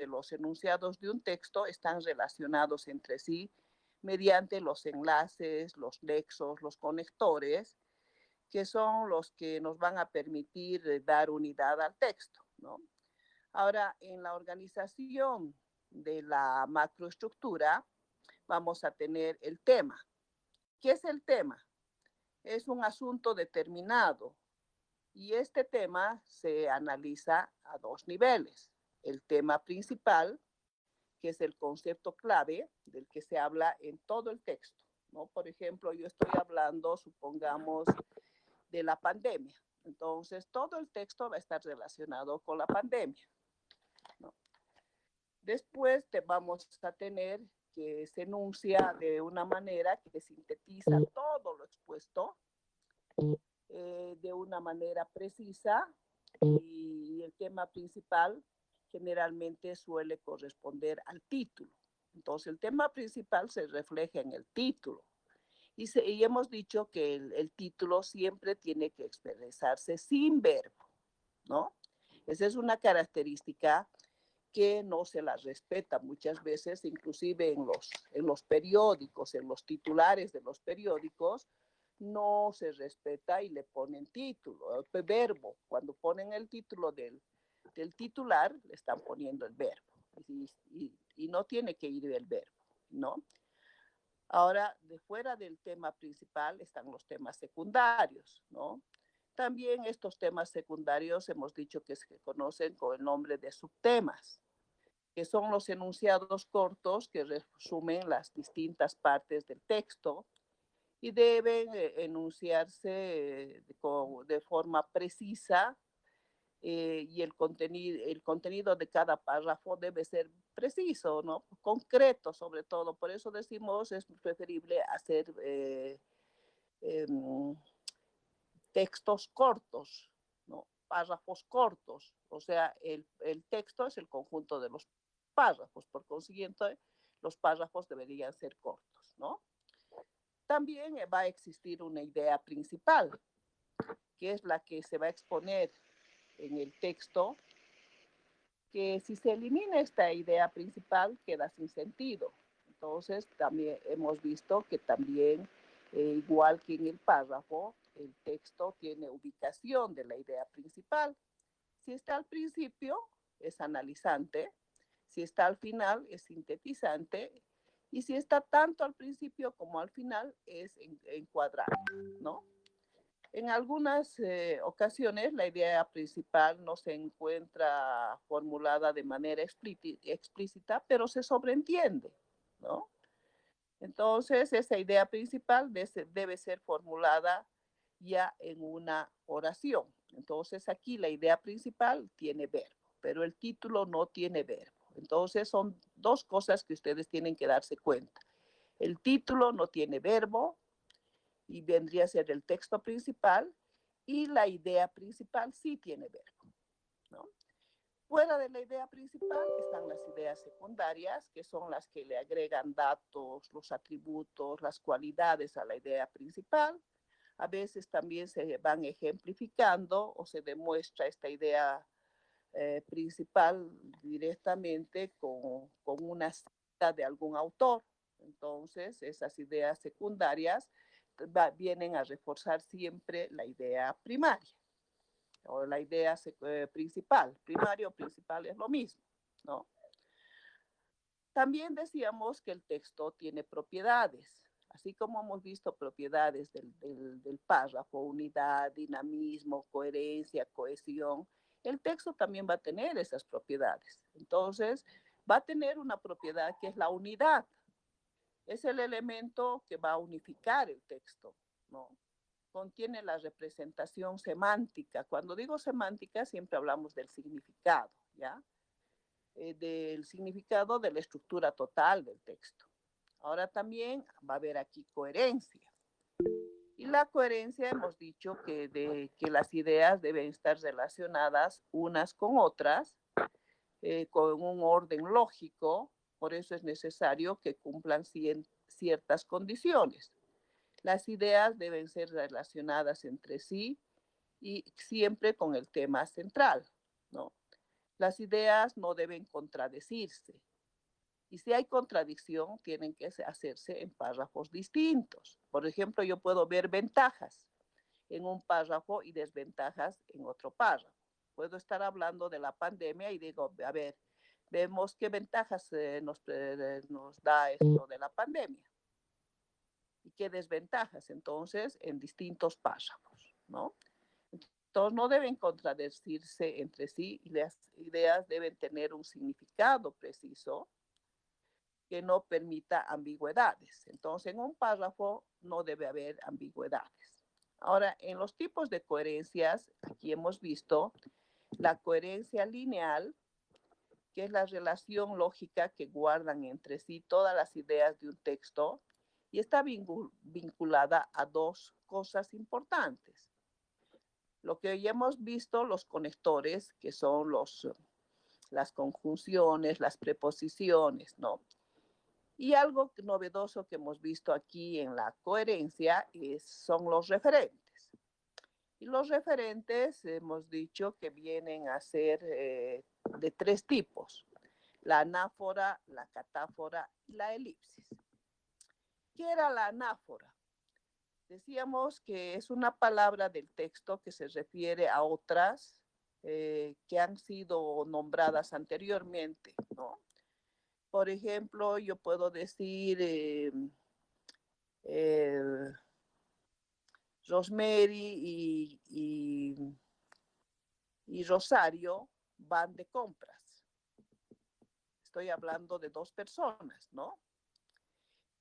que los enunciados de un texto están relacionados entre sí mediante los enlaces, los nexos, los conectores, que son los que nos van a permitir dar unidad al texto, ¿no? Ahora, en la organización de la macroestructura, vamos a tener el tema. ¿Qué es el tema? Es un asunto determinado y este tema se analiza a dos niveles. El tema principal, que es el concepto clave del que se habla en todo el texto, ¿no? Por ejemplo, yo estoy hablando, supongamos, de la pandemia. Entonces, todo el texto va a estar relacionado con la pandemia, ¿no? Después te vamos a tener que se enuncia de una manera que sintetiza todo lo expuesto de una manera precisa y el tema principal generalmente suele corresponder al título. Entonces el tema principal se refleja en el título y hemos dicho que el título siempre tiene que expresarse sin verbo, ¿no? Esa es una característica que no se la respeta muchas veces, inclusive en los periódicos, en los titulares de los periódicos, no se respeta y le ponen título, el verbo. Cuando ponen el título del titular, le están poniendo el verbo. Y no tiene que ir el verbo, ¿no? Ahora, de fuera del tema principal están los temas secundarios, ¿no? También estos temas secundarios hemos dicho que se conocen con el nombre de subtemas, que son los enunciados cortos que resumen las distintas partes del texto y deben enunciarse de forma precisa y el contenido de cada párrafo debe ser preciso, ¿no? Concreto sobre todo. Por eso decimos es preferible hacer textos cortos, ¿no? Párrafos cortos. O sea, el texto es el conjunto de los párrafos. Por consiguiente, los párrafos deberían ser cortos, ¿no? También va a existir una idea principal, que es la que se va a exponer en el texto, que si se elimina esta idea principal queda sin sentido. Entonces, también hemos visto que también, igual que en el párrafo, el texto tiene ubicación de la idea principal. Si está al principio, es analizante. Si está al final, es sintetizante. Y si está tanto al principio como al final, es encuadrante, ¿no? En algunas ocasiones la idea principal no se encuentra formulada de manera explícita, pero se sobreentiende, ¿no? Entonces, esa idea principal debe ser formulada ya en una oración. Entonces, aquí la idea principal tiene verbo, pero el título no tiene verbo. Entonces, son dos cosas que ustedes tienen que darse cuenta. El título no tiene verbo y vendría a ser el texto principal y la idea principal sí tiene verbo, ¿no? Fuera de la idea principal están las ideas secundarias, que son las que le agregan datos, los atributos, las cualidades a la idea principal. A veces también se van ejemplificando o se demuestra esta idea principal directamente con una cita de algún autor. Entonces, esas ideas secundarias vienen a reforzar siempre la idea primaria o la idea principal. Primario o principal es lo mismo, ¿no? También decíamos que el texto tiene propiedades, así como hemos visto propiedades del párrafo, unidad, dinamismo, coherencia, cohesión, el texto también va a tener esas propiedades. Entonces, va a tener una propiedad que es la unidad. Es el elemento que va a unificar el texto, ¿no? Contiene la representación semántica. Cuando digo semántica, siempre hablamos del significado, ¿ya? Del significado de la estructura total del texto. Ahora también va a haber aquí coherencia. Y la coherencia hemos dicho que las ideas deben estar relacionadas unas con otras, con un orden lógico, por eso es necesario que cumplan ciertas condiciones. Las ideas deben ser relacionadas entre sí y siempre con el tema central, ¿no? Las ideas no deben contradecirse. Y si hay contradicción, tienen que hacerse en párrafos distintos. Por ejemplo, yo puedo ver ventajas en un párrafo y desventajas en otro párrafo. Puedo estar hablando de la pandemia y digo, a ver, vemos qué ventajas nos da esto de la pandemia y qué desventajas, entonces, en distintos párrafos, ¿no? Entonces, no deben contradecirse entre sí y las ideas deben tener un significado preciso que no permita ambigüedades. Entonces, en un párrafo no debe haber ambigüedades. Ahora, en los tipos de coherencias, aquí hemos visto la coherencia lineal, que es la relación lógica que guardan entre sí todas las ideas de un texto y está vinculada a dos cosas importantes. Lo que ya hemos visto, los conectores, que son las conjunciones, las preposiciones, ¿no? Y algo novedoso que hemos visto aquí en la coherencia son los referentes. Y los referentes hemos dicho que vienen a ser de tres tipos: la anáfora, la catáfora y la elipsis. ¿Qué era la anáfora? Decíamos que es una palabra del texto que se refiere a otras que han sido nombradas anteriormente, ¿no? Por ejemplo, yo puedo decir eh, Rosemary y Rosario van de compras. Estoy hablando de dos personas, ¿no?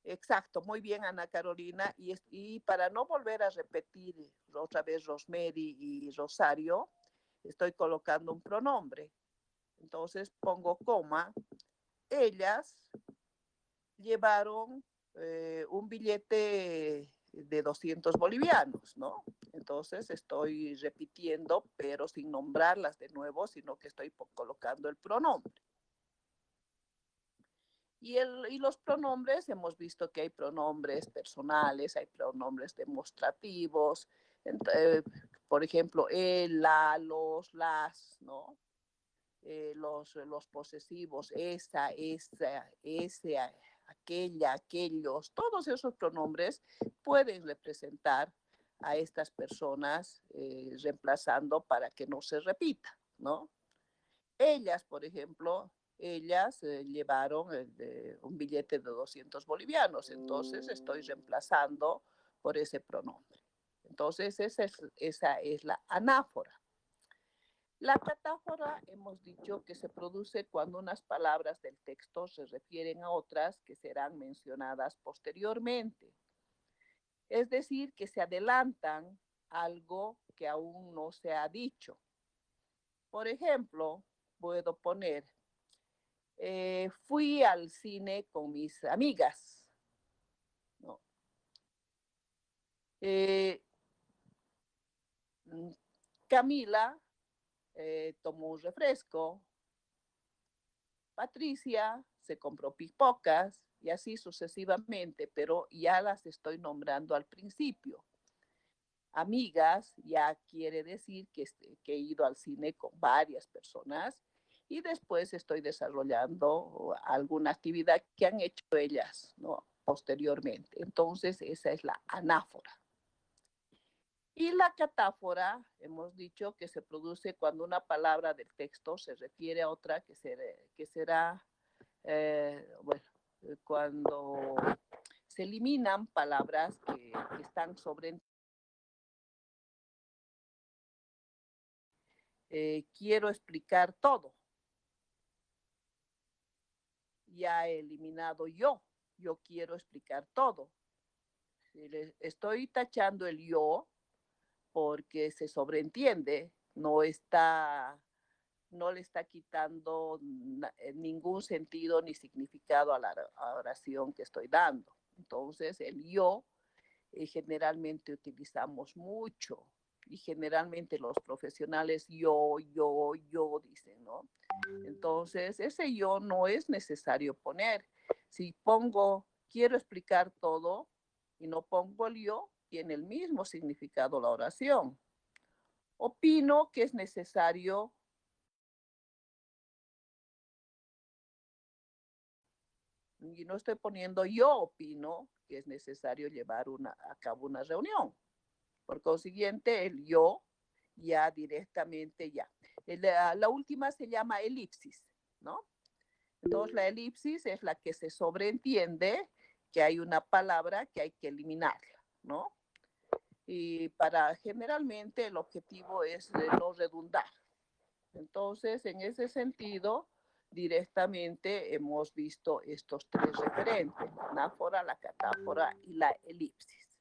Exacto, muy bien, Ana Carolina. Y para no volver a repetir otra vez Rosemary y Rosario, estoy colocando un pronombre. Entonces pongo coma. Ellas llevaron un billete de 200 bolivianos, ¿no? Entonces estoy repitiendo, pero sin nombrarlas de nuevo, sino que estoy colocando el pronombre. Y los pronombres, hemos visto que hay pronombres personales, hay pronombres demostrativos, por ejemplo, el, la, los, las, ¿no? Los posesivos, esa, ese, aquella, aquellos, todos esos pronombres pueden representar a estas personas reemplazando para que no se repita, ¿no? Ellas, por ejemplo, ellas llevaron un billete de 200 bolivianos, entonces estoy reemplazando por ese pronombre. Entonces esa es la anáfora. La catáfora hemos dicho que se produce cuando unas palabras del texto se refieren a otras que serán mencionadas posteriormente. Es decir, que se adelantan algo que aún no se ha dicho. Por ejemplo, puedo poner, fui al cine con mis amigas, ¿no? Eh, Camila tomó un refresco, Patricia se compró pipocas y así sucesivamente, pero ya las estoy nombrando al principio. Amigas ya quiere decir que he ido al cine con varias personas y después estoy desarrollando alguna actividad que han hecho ellas, ¿no? Posteriormente. Entonces, esa es la anáfora. Y la catáfora, hemos dicho que se produce cuando una palabra del texto se refiere a otra que será bueno, cuando se eliminan palabras que están sobre. Quiero explicar todo. Ya he eliminado yo quiero explicar todo. Estoy tachando el yo porque se sobreentiende, no le está quitando ningún sentido ni significado a la oración que estoy dando. Entonces, el yo generalmente utilizamos mucho y generalmente los profesionales yo dicen, ¿no? Entonces, ese yo no es necesario poner. Si pongo quiero explicar todo y no pongo el yo, tiene el mismo significado la oración. Opino que es necesario Y no estoy poniendo yo opino que es necesario llevar a cabo una reunión. Por consiguiente, el yo ya directamente ya. La última se llama elipsis, ¿no? Entonces, la elipsis es la que se sobreentiende que hay una palabra que hay que eliminarla, ¿no? Y generalmente el objetivo es no redundar. Entonces, en ese sentido, directamente hemos visto estos tres referentes, la anáfora, la catáfora y la elipsis.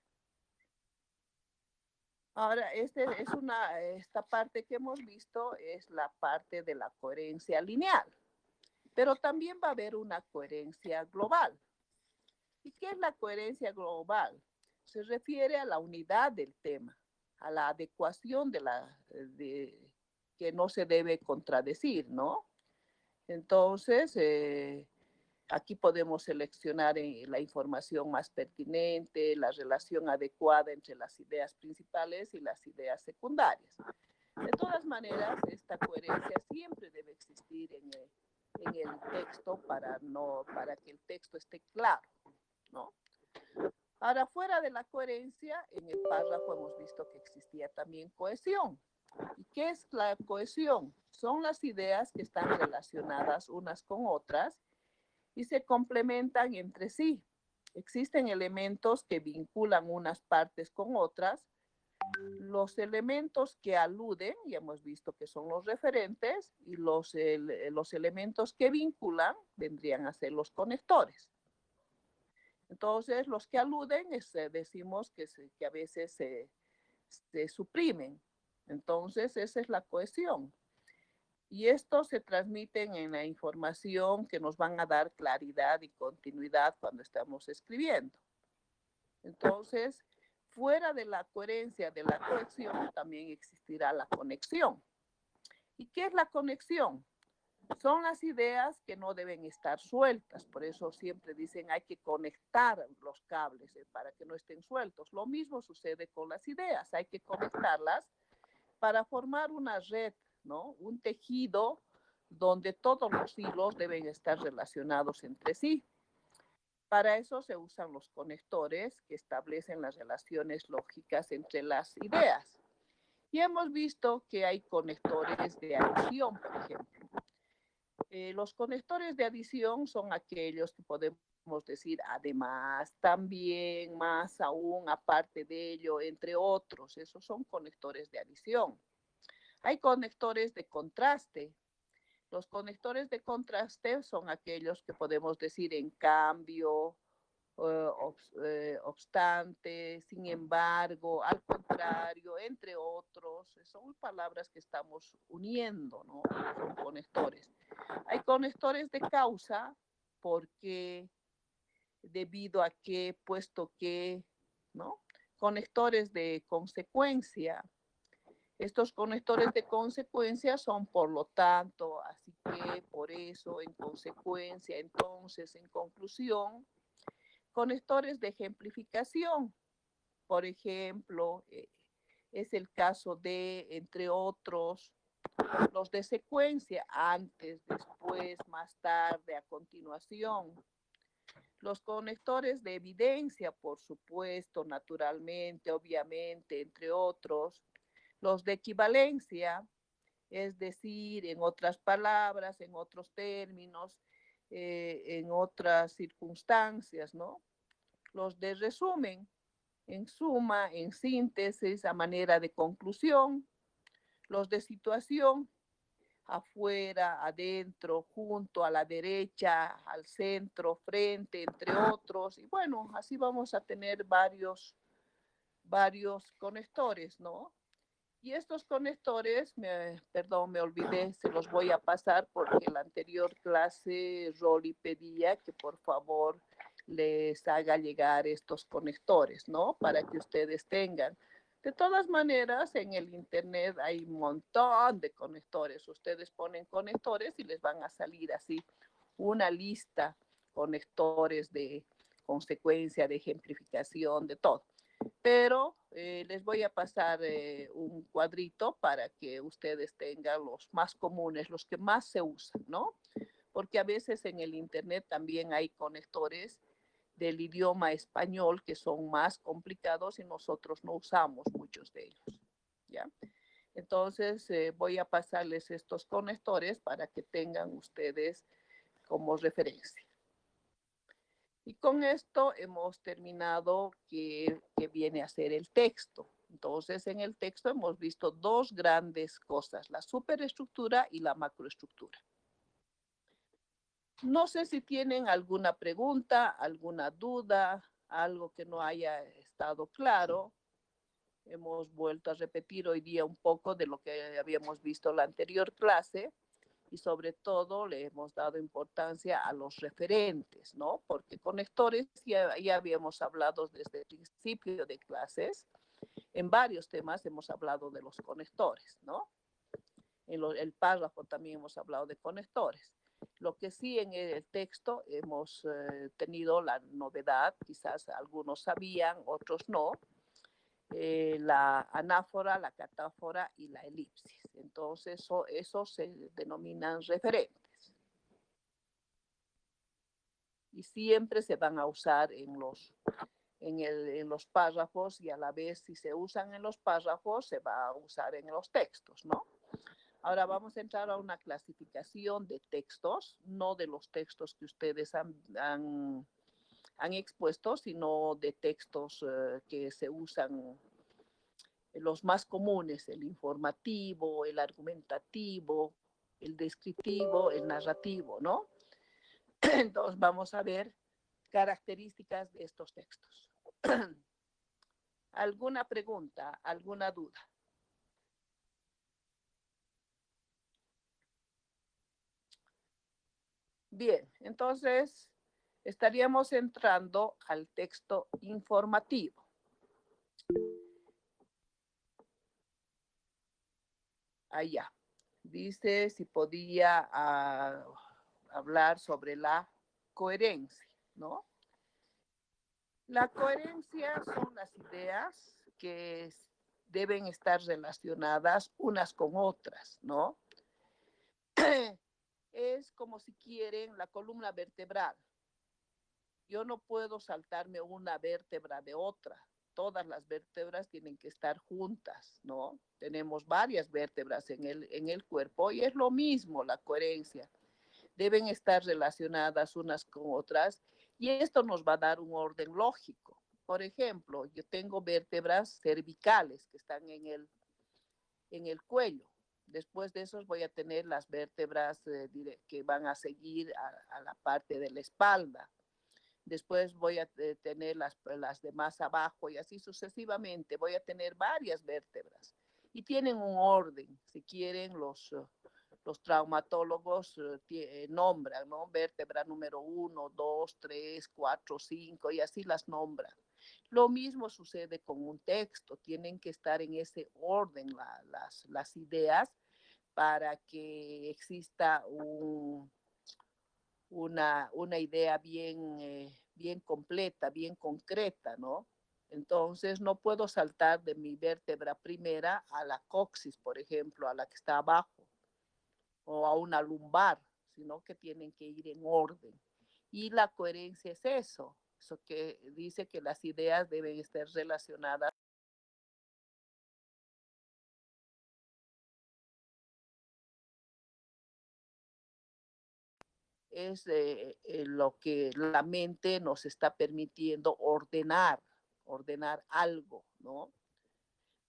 Ahora, esta parte que hemos visto es la parte de la coherencia lineal, pero también va a haber una coherencia global. ¿Y qué es la coherencia global? Se refiere a la unidad del tema, a la adecuación que no se debe contradecir, ¿no? Entonces, aquí podemos seleccionar la información más pertinente, la relación adecuada entre las ideas principales y las ideas secundarias. De todas maneras, esta coherencia siempre debe existir en el texto para que el texto esté claro, ¿no? Ahora, fuera de la coherencia, en el párrafo hemos visto que existía también cohesión. ¿Y qué es la cohesión? Son las ideas que están relacionadas unas con otras y se complementan entre sí. Existen elementos que vinculan unas partes con otras. Los elementos que aluden, ya hemos visto que son los referentes, y los elementos que vinculan vendrían a ser los conectores. Entonces, los que aluden, decimos que a veces se suprimen. Entonces, esa es la cohesión. Y esto se transmiten en la información que nos van a dar claridad y continuidad cuando estamos escribiendo. Entonces, fuera de la coherencia, de la cohesión, también existirá la conexión. ¿Y qué es la conexión? Son las ideas que no deben estar sueltas, por eso siempre dicen hay que conectar los cables para que no estén sueltos. Lo mismo sucede con las ideas, hay que conectarlas para formar una red, ¿no? Un tejido donde todos los hilos deben estar relacionados entre sí. Para eso se usan los conectores que establecen las relaciones lógicas entre las ideas. Y hemos visto que hay conectores de adición, por ejemplo. Los conectores de adición son aquellos que podemos decir además, también, más aún, aparte de ello, entre otros. Esos son conectores de adición. Hay conectores de contraste. Los conectores de contraste son aquellos que podemos decir en cambio, obstante, sin embargo, al contrario, entre otros. Son palabras que estamos uniendo, ¿no? Son conectores. Hay conectores de causa porque, debido a que, puesto que, ¿no? Conectores de consecuencia. Estos conectores de consecuencia son por lo tanto, así que, por eso, en consecuencia, entonces, en conclusión. Conectores de ejemplificación, por ejemplo, es el caso de, entre otros, los de secuencia, antes, después, más tarde, a continuación. Los conectores de evidencia, por supuesto, naturalmente, obviamente, entre otros. Los de equivalencia, es decir, en otras palabras, en otros términos, en otras circunstancias, ¿no? Los de resumen, en suma, en síntesis, a manera de conclusión. Los de situación, afuera, adentro, junto, a la derecha, al centro, frente, entre otros. Y bueno, así vamos a tener varios conectores, ¿no? Y estos conectores, perdón, me olvidé, se los voy a pasar porque en la anterior clase Rolly pedía que por favor les haga llegar estos conectores, ¿no? Para que ustedes tengan. De todas maneras, en el internet hay un montón de conectores. Ustedes ponen conectores y les van a salir así una lista, conectores de consecuencia, de ejemplificación, de todo. Pero les voy a pasar un cuadrito para que ustedes tengan los más comunes, los que más se usan, ¿no? porque a veces en el Internet también hay conectores del idioma español que son más complicados y nosotros no usamos muchos de ellos, ¿ya? Entonces voy a pasarles estos conectores para que tengan ustedes como referencia. Y con esto hemos terminado que viene a ser el texto. Entonces, en el texto hemos visto dos grandes cosas, la superestructura y la macroestructura. No sé si tienen alguna pregunta, alguna duda, algo que no haya estado claro. Hemos vuelto a repetir hoy día un poco de lo que habíamos visto en la anterior clase y sobre todo le hemos dado importancia a los referentes, ¿no? Porque conectores ya habíamos hablado desde el principio de clases. En varios temas hemos hablado de los conectores, ¿no? En el párrafo también hemos hablado de conectores. Lo que sí en el texto hemos tenido la novedad, quizás algunos sabían, otros no, la anáfora, la catáfora y la elipsis. Entonces, esos se denominan referentes. Y siempre se van a usar en los párrafos y a la vez si se usan en los párrafos se va a usar en los textos, ¿no? Ahora vamos a entrar a una clasificación de textos, no de los textos que ustedes han expuesto, sino de textos que se usan, los más comunes, el informativo, el argumentativo, el descriptivo, el narrativo, ¿no? Entonces vamos a ver características de estos textos. ¿Alguna pregunta, alguna duda? Bien, entonces estaríamos entrando al texto informativo. Allá. Dice si podía hablar sobre la coherencia, ¿no? La coherencia son las ideas que deben estar relacionadas unas con otras, ¿no? Es como si quieren la columna vertebral. Yo no puedo saltarme una vértebra de otra. Todas las vértebras tienen que estar juntas, ¿no? Tenemos varias vértebras en el cuerpo y es lo mismo la coherencia. Deben estar relacionadas unas con otras y esto nos va a dar un orden lógico. Por ejemplo, yo tengo vértebras cervicales que están en el cuello. Después de eso voy a tener las vértebras que van a seguir a la parte de la espalda. Después voy a tener las de más abajo y así sucesivamente. Voy a tener varias vértebras y tienen un orden. Si quieren, los traumatólogos nombran, ¿no? Vértebra número 1, 2, 3, 4, 5 y así las nombran. Lo mismo sucede con un texto. Tienen que estar en ese orden las ideas para que exista una idea bien completa, bien concreta, ¿no? Entonces no puedo saltar de mi vértebra primera a la coxis, por ejemplo, a la que está abajo, o a una lumbar, sino que tienen que ir en orden. Y la coherencia es eso que dice que las ideas deben estar relacionadas. Es lo que la mente nos está permitiendo ordenar algo, ¿no?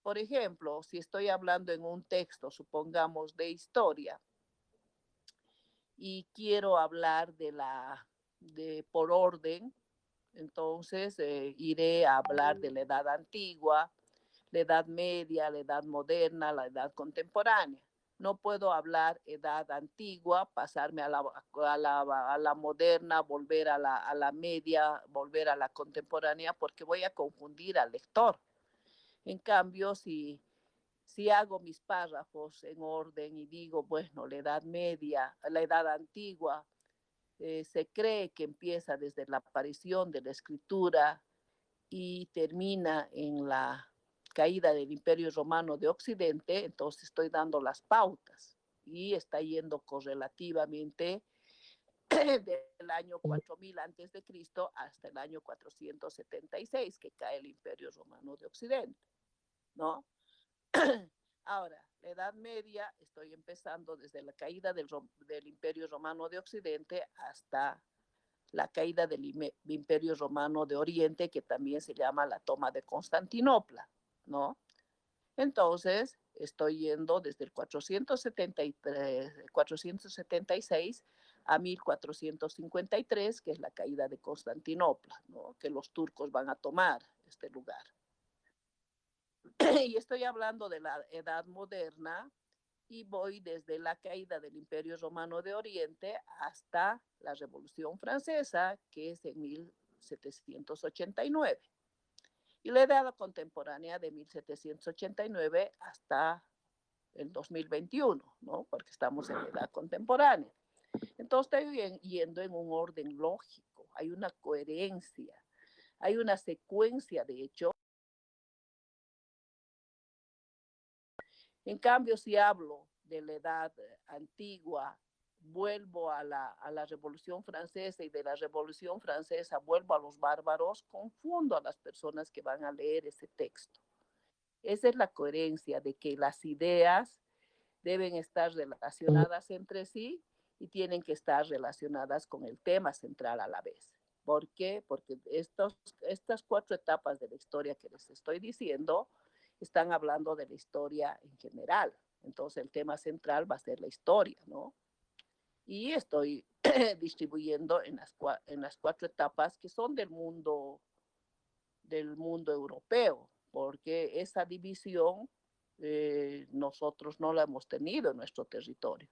Por ejemplo, si estoy hablando en un texto, supongamos, de historia, y quiero hablar por orden, entonces iré a hablar de la edad antigua, la edad media, la edad moderna, la edad contemporánea. No puedo hablar edad antigua, pasarme a la moderna, volver a la media, volver a la contemporánea, porque voy a confundir al lector. En cambio, si hago mis párrafos en orden y digo, bueno, la edad media, la edad antigua, se cree que empieza desde la aparición de la escritura y termina en la caída del Imperio Romano de Occidente, entonces estoy dando las pautas y está yendo correlativamente del año 4000 antes de Cristo hasta el año 476, que cae el Imperio Romano de Occidente, ¿no? Ahora, la Edad Media, estoy empezando desde la caída del Imperio Romano de Occidente hasta la caída del Imperio Romano de Oriente, que también se llama la toma de Constantinopla, ¿no? Entonces, estoy yendo desde el 476 a 1453, que es la caída de Constantinopla, ¿no? Que los turcos van a tomar este lugar. Y estoy hablando de la Edad Moderna y voy desde la caída del Imperio Romano de Oriente hasta la Revolución Francesa, que es en 1789. Y la edad contemporánea de 1789 hasta el 2021, ¿no? Porque estamos en la edad contemporánea. Entonces estoy yendo en un orden lógico, hay una coherencia, hay una secuencia de hechos. En cambio, si hablo de la edad antigua, vuelvo a la Revolución Francesa y de la Revolución Francesa vuelvo a los bárbaros, confundo a las personas que van a leer ese texto. Esa es la coherencia de que las ideas deben estar relacionadas entre sí y tienen que estar relacionadas con el tema central a la vez. ¿Por qué? Porque estas 4 etapas de la historia que les estoy diciendo están hablando de la historia en general. Entonces el tema central va a ser la historia, ¿no? Y estoy distribuyendo en las 4 etapas que son del mundo europeo, porque esa división nosotros no la hemos tenido en nuestro territorio.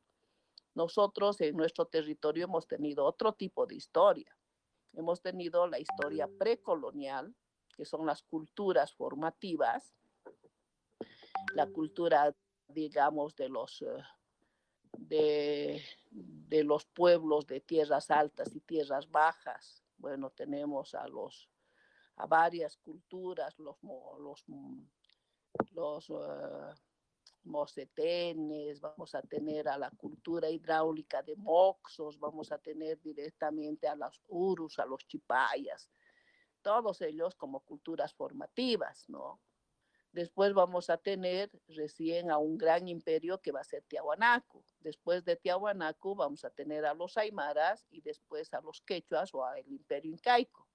Nosotros en nuestro territorio hemos tenido otro tipo de historia. Hemos tenido la historia precolonial, que son las culturas formativas, la cultura, digamos, de los pueblos de tierras altas y tierras bajas. Bueno, tenemos a varias culturas, los mocetenes, vamos a tener a la cultura hidráulica de Moxos, vamos a tener directamente a los Urus, a los Chipayas, todos ellos como culturas formativas, ¿no? Después vamos a tener recién a un gran imperio que va a ser Tiahuanaco. Después de Tiahuanaco vamos a tener a los aymaras y después a los quechuas o al imperio incaico.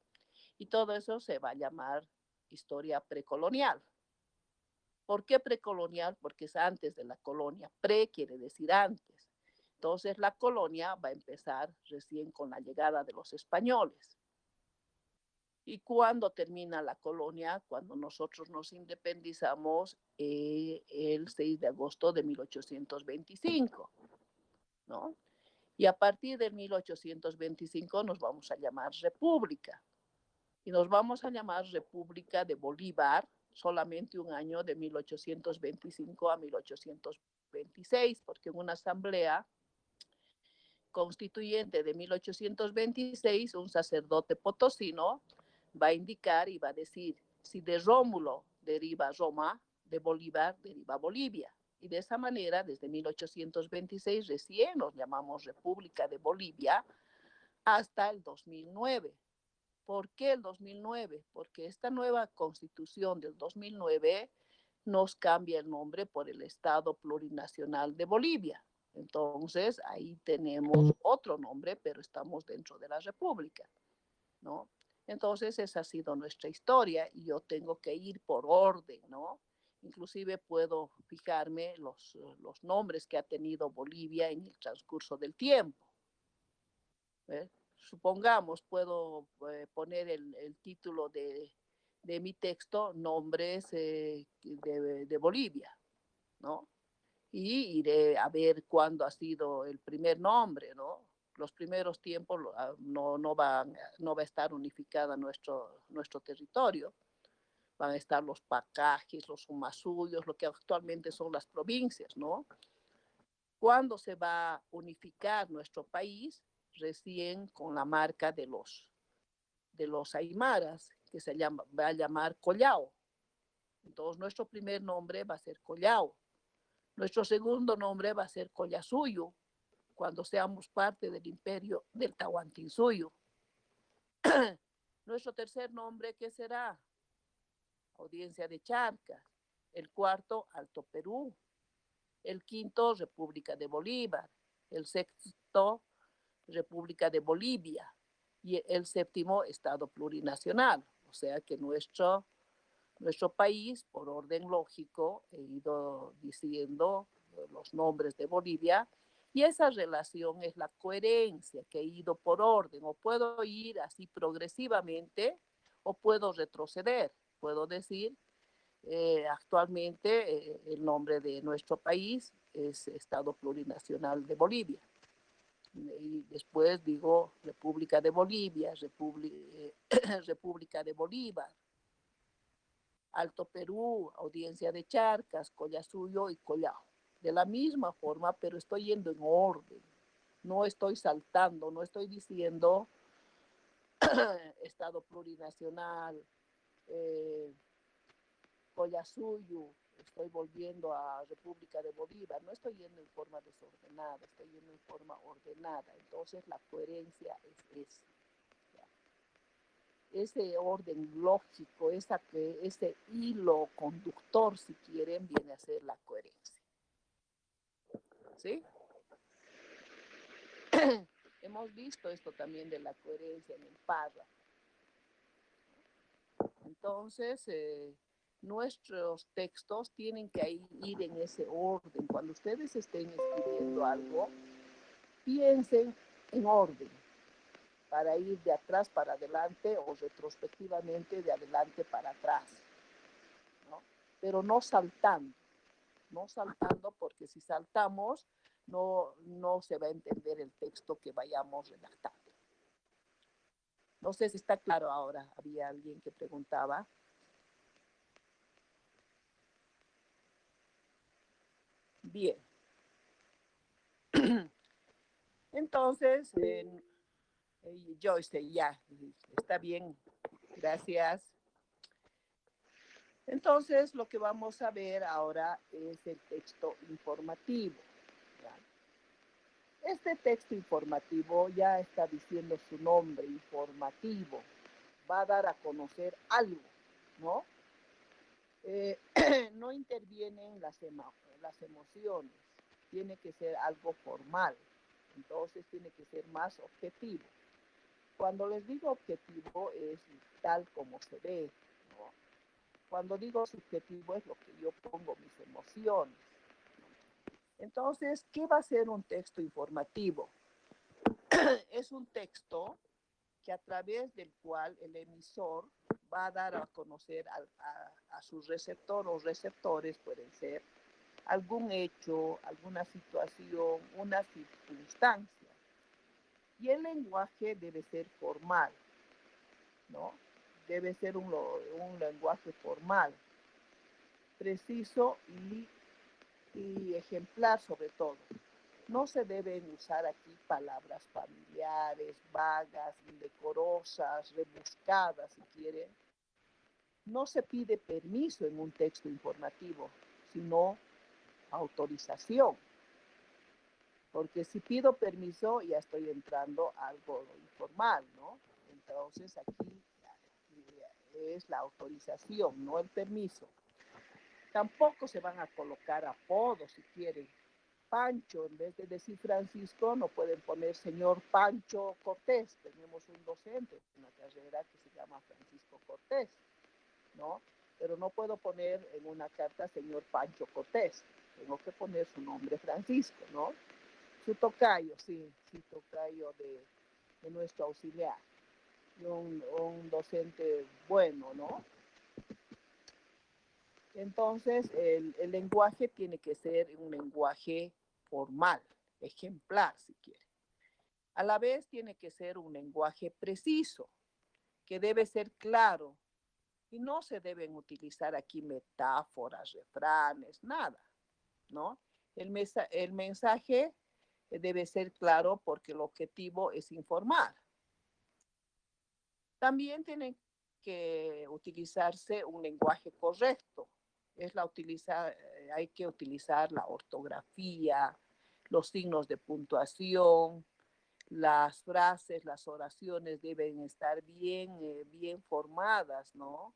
Y todo eso se va a llamar historia precolonial. ¿Por qué precolonial? Porque es antes de la colonia. Pre quiere decir antes. Entonces la colonia va a empezar recién con la llegada de los españoles. ¿Y cuándo termina la colonia? Cuando nosotros nos independizamos el 6 de agosto de 1825, ¿no? Y a partir de 1825 nos vamos a llamar república. Y nos vamos a llamar República de Bolívar solamente un año de 1825 a 1826, porque en una asamblea constituyente de 1826, un sacerdote potosino va a indicar y va a decir, si de Rómulo deriva Roma, de Bolívar deriva Bolivia. Y de esa manera, desde 1826 recién nos llamamos República de Bolivia hasta el 2009. ¿Por qué el 2009? Porque esta nueva constitución del 2009 nos cambia el nombre por el Estado Plurinacional de Bolivia. Entonces, ahí tenemos otro nombre, pero estamos dentro de la República, ¿no? Entonces, esa ha sido nuestra historia y yo tengo que ir por orden, ¿no? Inclusive puedo fijarme los nombres que ha tenido Bolivia en el transcurso del tiempo. Supongamos, puedo poner el título de mi texto, nombres de Bolivia, ¿no? Y iré a ver cuándo ha sido el primer nombre, ¿no? Los primeros tiempos no va a estar unificada nuestro territorio. Van a estar los pacajes, los sumasuyos, lo que actualmente son las provincias, ¿no? ¿Cuándo se va a unificar nuestro país? Recién con la marca de los aymaras, que va a llamar Collao. Entonces, nuestro primer nombre va a ser Collao. Nuestro segundo nombre va a ser Collasuyo. cuando seamos parte del imperio del Tahuantinsuyo. Nuestro tercer nombre, ¿qué será? Audiencia de Charcas. El cuarto, Alto Perú. El quinto, República de Bolívar. El sexto, República de Bolivia. Y el séptimo, Estado plurinacional. O sea que nuestro país, por orden lógico, he ido diciendo los nombres de Bolivia, y esa relación es la coherencia que he ido por orden, o puedo ir así progresivamente, o puedo retroceder. Puedo decir, actualmente el nombre de nuestro país es Estado Plurinacional de Bolivia. Y después digo República de Bolivia, República de Bolívar, Alto Perú, Audiencia de Charcas, Collasuyo y Collao. De la misma forma, pero estoy yendo en orden. No estoy saltando, no estoy diciendo Estado plurinacional, Collasuyo, estoy volviendo a República de Bolívar. No estoy yendo en forma desordenada, estoy yendo en forma ordenada. Entonces la coherencia es esa. Ese orden lógico, ese hilo conductor, si quieren, viene a ser la coherencia. ¿Sí? Hemos visto esto también de la coherencia en el párrafo. Entonces, nuestros textos tienen que ir en ese orden. Cuando ustedes estén escribiendo algo, piensen en orden, para ir de atrás para adelante o retrospectivamente de adelante para atrás, ¿no? Pero no saltando porque si saltamos no se va a entender el texto que vayamos redactando. No sé si está claro ahora. Había alguien que preguntaba. Bien. Entonces, Joyce, ya, está bien, gracias. Entonces, lo que vamos a ver ahora es el texto informativo. Este texto informativo ya está diciendo su nombre, informativo. Va a dar a conocer algo, ¿no? No intervienen las emociones, tiene que ser algo formal, entonces tiene que ser más objetivo. Cuando les digo objetivo es tal como se ve, ¿no? Cuando digo subjetivo es lo que yo pongo, mis emociones. Entonces, ¿qué va a ser un texto informativo? Es un texto que a través del cual el emisor va a dar a conocer a su receptor o receptores, pueden ser algún hecho, alguna situación, una circunstancia. Y el lenguaje debe ser formal, ¿no? Debe ser un lenguaje formal, preciso y ejemplar sobre todo. No se deben usar aquí palabras familiares, vagas, indecorosas, rebuscadas, si quieren. No se pide permiso en un texto informativo, sino autorización. Porque si pido permiso, ya estoy entrando a algo informal, ¿no? Entonces aquí es la autorización, no el permiso. Tampoco se van a colocar apodos si quieren. Pancho, en vez de decir Francisco, no pueden poner señor Pancho Cortés. Tenemos un docente en una carrera que se llama Francisco Cortés, ¿no? Pero no puedo poner en una carta señor Pancho Cortés. Tengo que poner su nombre Francisco, ¿no? Su tocayo, sí, tocayo de nuestro auxiliar. Y un docente bueno, ¿no? Entonces, el lenguaje tiene que ser un lenguaje formal, ejemplar, si quiere. A la vez tiene que ser un lenguaje preciso, que debe ser claro, y no se deben utilizar aquí metáforas, refranes, nada, ¿no? El mensaje debe ser claro porque el objetivo es informar. También tiene que utilizarse un lenguaje correcto. Hay que utilizar la ortografía, los signos de puntuación, las frases, las oraciones deben estar bien formadas, ¿no?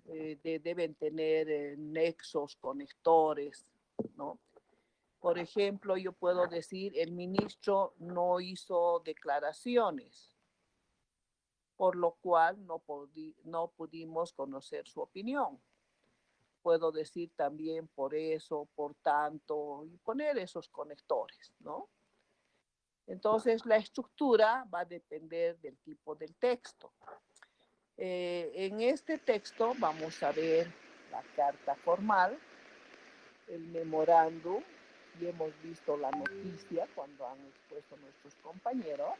Deben tener nexos, conectores, ¿no? Por ejemplo, yo puedo decir, el ministro no hizo declaraciones, por lo cual no pudimos conocer su opinión. Puedo decir también por eso, por tanto, y poner esos conectores, ¿no? Entonces, la estructura va a depender del tipo del texto. En este texto vamos a ver la carta formal, el memorándum, y hemos visto la noticia cuando han expuesto nuestros compañeros,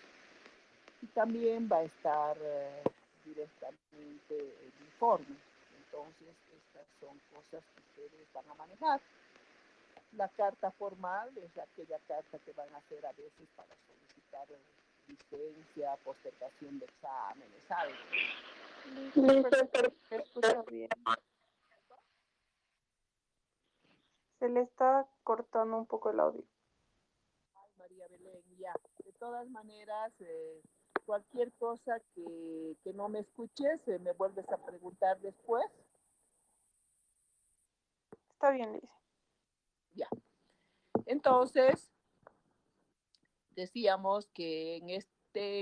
y también va a estar directamente el informe. Entonces, estas son cosas que ustedes van a manejar. La carta formal es aquella carta que van a hacer a veces para solicitar licencia, postergación de exámenes, algo. Listo, pero se escucha bien. Se le está cortando un poco el audio. Ay, María Belén, ya. De todas maneras, cualquier cosa que no me escuches, me vuelves a preguntar después. Está bien, Liz. Ya. Entonces, decíamos que en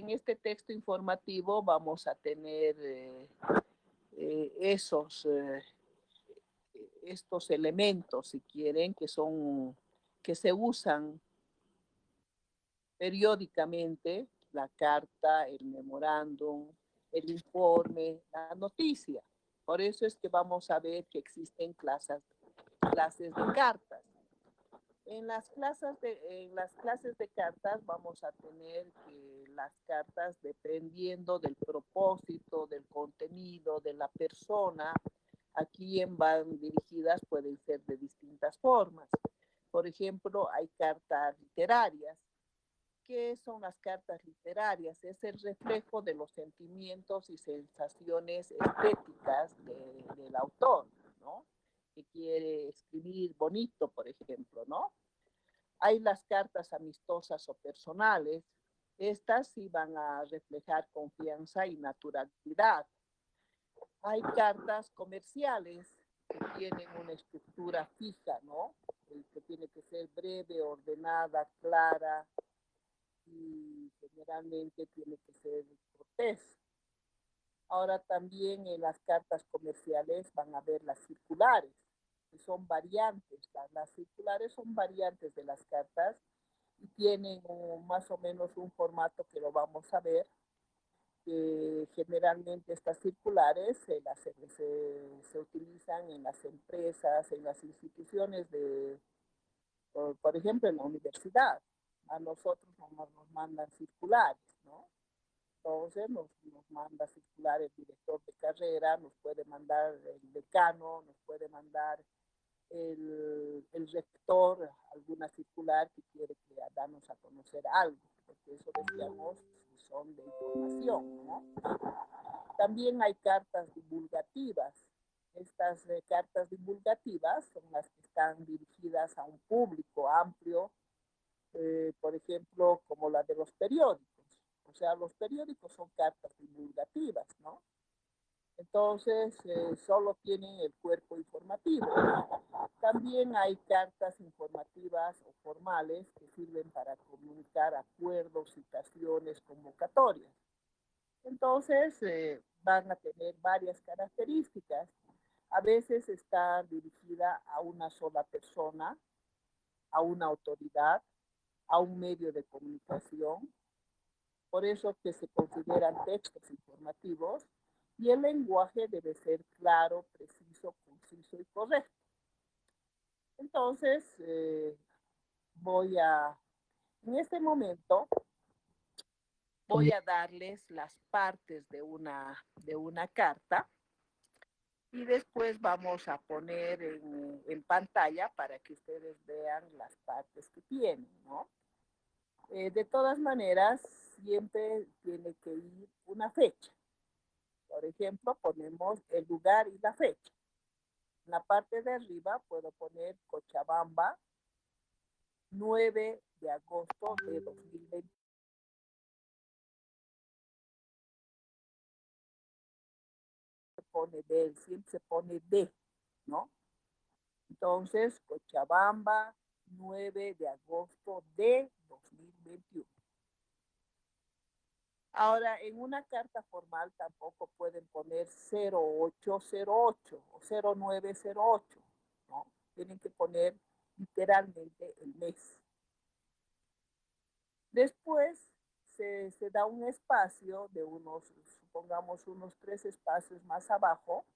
este texto informativo vamos a tener estos elementos, si quieren, que se usan periódicamente, la carta, el memorándum, el informe, la noticia. Por eso es que vamos a ver que existen clases de cartas. En las clases de cartas vamos a tener que las cartas, dependiendo del propósito, del contenido, de la persona, a quien van dirigidas, pueden ser de distintas formas. Por ejemplo, hay cartas literarias. ¿Qué son las cartas literarias? Es el reflejo de los sentimientos y sensaciones estéticas del autor, ¿no? Que quiere escribir bonito, por ejemplo, ¿no? Hay las cartas amistosas o personales. Estas sí van a reflejar confianza y naturalidad. Hay cartas comerciales que tienen una estructura fija, ¿no? Que tiene que ser breve, ordenada, clara y generalmente tiene que ser cortés. Ahora también en las cartas comerciales van a ver las circulares, que son variantes. Las circulares son variantes de las cartas y tienen más o menos un formato que lo vamos a ver. Generalmente estas circulares se utilizan en las empresas, en las instituciones por ejemplo, en la universidad. A nosotros nos mandan circulares, ¿no? Entonces nos manda circular el director de carrera, nos puede mandar el decano, nos puede mandar el rector alguna circular que quiere darnos a conocer algo, porque eso decíamos son de información, ¿no? También hay cartas divulgativas. Estas cartas divulgativas son las que están dirigidas a un público amplio, por ejemplo, como la de los periódicos. O sea, los periódicos son cartas divulgativas, ¿no? Entonces, solo tienen el cuerpo informativo. También hay cartas informativas o formales que sirven para comunicar acuerdos, citaciones, convocatorias. Entonces, van a tener varias características. A veces está dirigida a una sola persona, a una autoridad, a un medio de comunicación. Por eso que se consideran textos informativos y el lenguaje debe ser claro, preciso, conciso y correcto. Entonces, en este momento, voy a darles las partes de una carta y después vamos a poner en pantalla para que ustedes vean las partes que tienen, ¿no? De todas maneras, siempre tiene que ir una fecha. Por ejemplo, ponemos el lugar y la fecha. En la parte de arriba puedo poner Cochabamba 9 de agosto de 2020. Se pone D, siempre se pone D, ¿no? Entonces, Cochabamba, 9 de agosto de 2021. Ahora, en una carta formal tampoco pueden poner 0808 o 0908, ¿no? Tienen que poner literalmente el mes. Después se da un espacio de unos, supongamos, unos 3 espacios más abajo,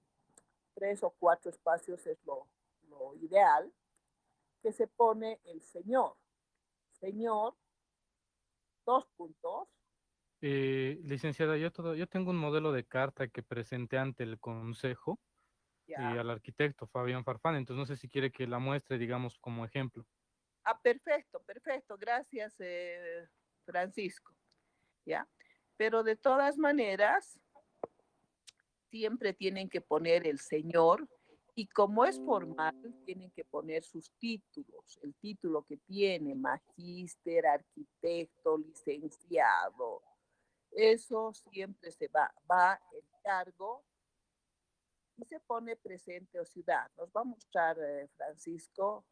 3 o 4 espacios es lo ideal, que se pone el señor. Señor, 2 puntos. Licenciada, yo tengo un modelo de carta que presenté ante el consejo Ya. al arquitecto Fabián Farfán, entonces no sé si quiere que la muestre, digamos, como ejemplo. Ah, perfecto, perfecto. Gracias, Francisco. ¿Ya? Pero de todas maneras, siempre tienen que poner el señor y como es formal, tienen que poner sus títulos, el título que tiene, magíster, arquitecto, licenciado. Eso siempre se va el cargo y se pone presente o ciudad. Nos va a mostrar, Francisco,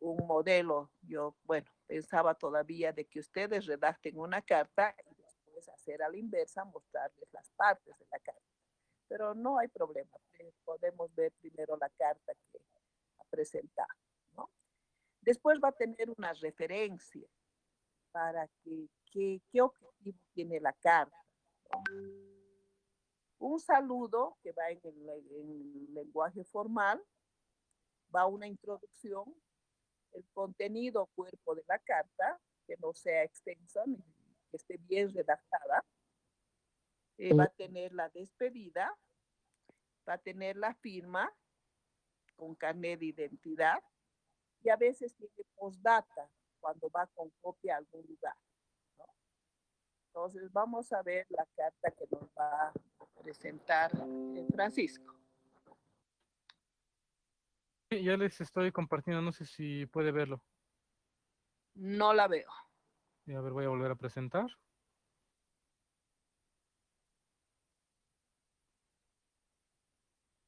un modelo. Yo, bueno, pensaba todavía de que ustedes redacten una carta y después hacer a la inversa, mostrarles las partes de la carta. Pero no hay problema, podemos ver primero la carta que ha presentado, ¿no? Después va a tener una referencia para qué objetivo tiene la carta, ¿no? Un saludo que va en lenguaje formal, va una introducción, el contenido cuerpo de la carta, que no sea extensa, que esté bien redactada, va a tener la despedida, va a tener la firma con carnet de identidad y a veces tiene postdata cuando va con copia a algún lugar, ¿no? Entonces vamos a ver la carta que nos va a presentar Francisco. Sí, ya les estoy compartiendo, no sé si puede verlo. No la veo. Y a ver, voy a volver a presentar.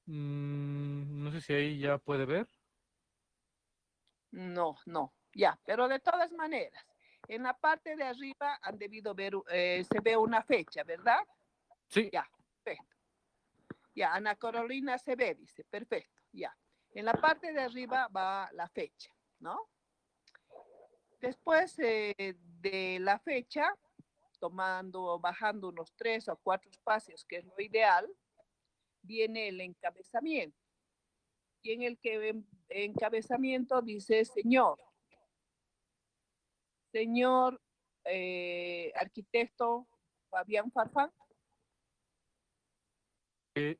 No sé si ahí ya puede ver. No, ya, pero de todas maneras, en la parte de arriba han debido ver, se ve una fecha, ¿verdad? Sí, Ya, perfecto. Ya, Ana Carolina se ve, dice, perfecto, ya. En la parte de arriba va la fecha, ¿no? Después de la fecha, tomando, bajando unos 3 o 4 espacios, que es lo ideal, viene el encabezamiento. Y en el que encabezamiento dice señor arquitecto Fabián Farfán.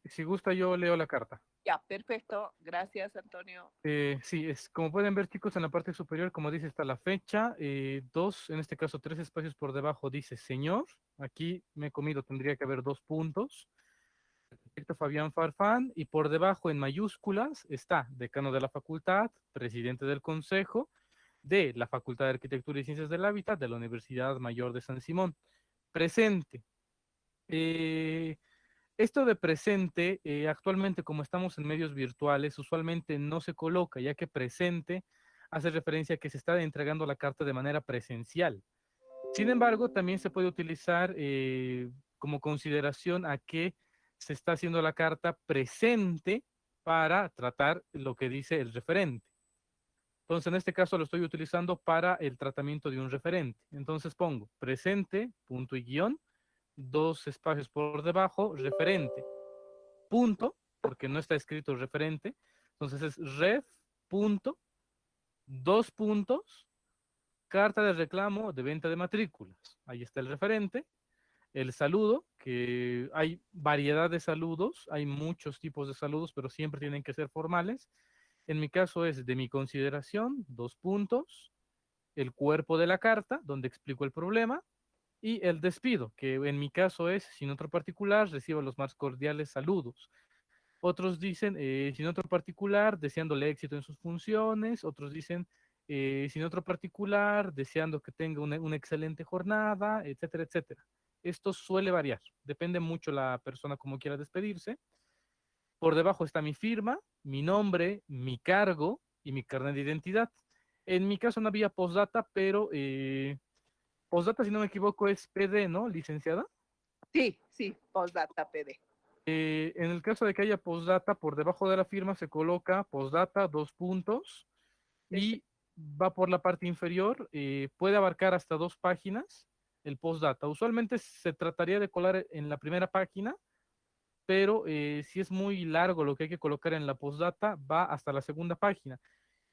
si gusta yo leo la carta. Ya, perfecto. Gracias, Antonio. Sí, como pueden ver, chicos, en la parte superior, como dice, está la fecha. Dos, en este caso, 3 espacios por debajo dice señor. Aquí me he comido, tendría que haber 2 puntos. Arquitecto Fabián Farfán. Y por debajo, en mayúsculas, está decano de la facultad, presidente del consejo de la Facultad de Arquitectura y Ciencias del Hábitat de la Universidad Mayor de San Simón. Presente. Eh, Esto de presente, actualmente como estamos en medios virtuales, usualmente no se coloca, ya que presente hace referencia a que se está entregando la carta de manera presencial. Sin embargo, también se puede utilizar como consideración a que se está haciendo la carta presente para tratar lo que dice el referente. Entonces, en este caso lo estoy utilizando para el tratamiento de un referente. Entonces pongo presente, punto y guión, 2 espacios por debajo, referente punto, porque no está escrito referente, entonces es ref punto, 2 puntos, carta de reclamo de venta de matrículas. Ahí está el referente, el saludo, que hay variedad de saludos, hay muchos tipos de saludos, pero siempre tienen que ser formales. En mi caso es de mi consideración, 2 puntos, el cuerpo de la carta, donde explico el problema, y el despido, que en mi caso es, sin otro particular, recibo los más cordiales saludos. Otros dicen, sin otro particular, deseándole éxito en sus funciones. Otros dicen, sin otro particular, deseando que tenga una excelente jornada, etcétera, etcétera. Esto suele variar, depende mucho la persona como quiera despedirse. Por debajo está mi firma, mi nombre, mi cargo y mi carnet de identidad. En mi caso no había postdata, pero postdata, si no me equivoco, es PD, ¿no, licenciada? Sí, sí, postdata PD. En el caso de que haya postdata, por debajo de la firma se coloca postdata, dos puntos, y va por la parte inferior. Puede abarcar hasta 2 páginas el postdata. Usualmente se trataría de colar en la primera página, pero si es muy largo lo que hay que colocar en la postdata, va hasta la segunda página.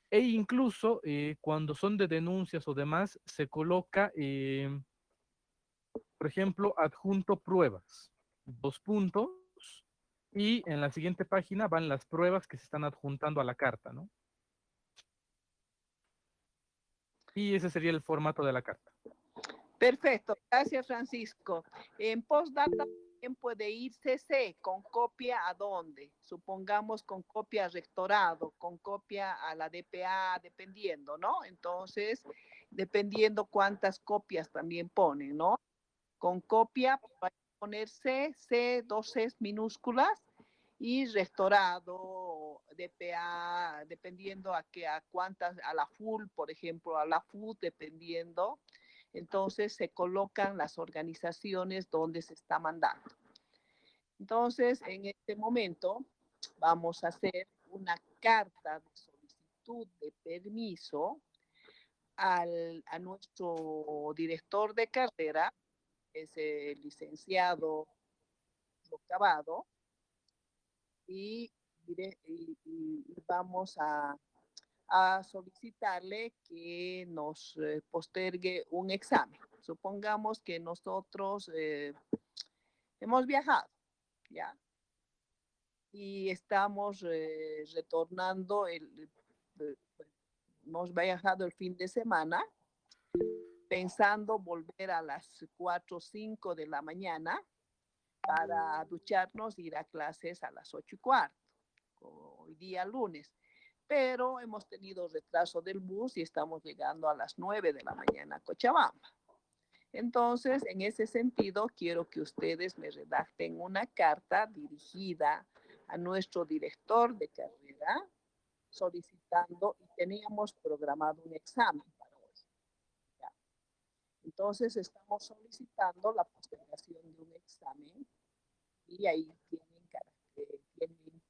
E incluso cuando son de denuncias o demás, se coloca, por ejemplo, adjunto pruebas, 2 puntos, y en la siguiente página van las pruebas que se están adjuntando a la carta, ¿no? Y ese sería el formato de la carta. Perfecto, gracias Francisco. En postdata también puede ir CC con copia a dónde, supongamos con copia al rectorado, con copia a la DPA, dependiendo, ¿no? Entonces, dependiendo cuántas copias también ponen, ¿no? Con copia va a poner C, dos Cs minúsculas y rectorado, DPA, dependiendo a cuántas, a la full, por ejemplo, a la FUD, dependiendo. Entonces se colocan las organizaciones donde se está mandando. Entonces, en este momento vamos a hacer una carta de solicitud de permiso a nuestro director de carrera, que es el licenciado Rocabado, y, vamos a solicitarle que nos postergue un examen. Supongamos que nosotros hemos viajado, ¿ya? Y estamos retornando, hemos viajado el fin de semana, pensando volver a las 4 o 5 de la mañana para ducharnos, ir a clases a las 8:15, hoy día lunes. Pero hemos tenido retraso del bus y estamos llegando a las 9 de la mañana a Cochabamba. Entonces, en ese sentido, quiero que ustedes me redacten una carta dirigida a nuestro director de carrera solicitando, y teníamos programado un examen para hoy. ¿Ya? Entonces, estamos solicitando la postergación de un examen y ahí tienen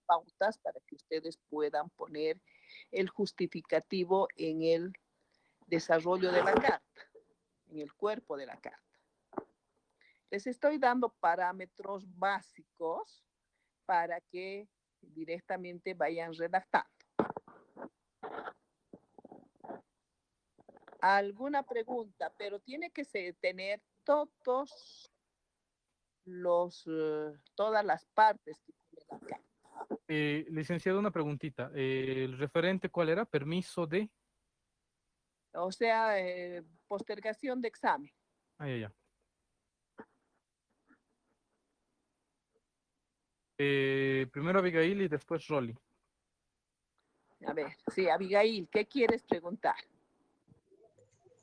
pautas para que ustedes puedan poner el justificativo en el desarrollo de la carta, en el cuerpo de la carta. Les estoy dando parámetros básicos para que directamente vayan redactando. ¿Alguna pregunta? Pero tiene que tener todas las partes que tiene la carta. Licenciado, una preguntita. ¿El referente cuál era? Permiso de... O sea, postergación de examen. Ah, ya, ya. Primero Abigail y después Rolly. A ver, sí, Abigail, ¿qué quieres preguntar?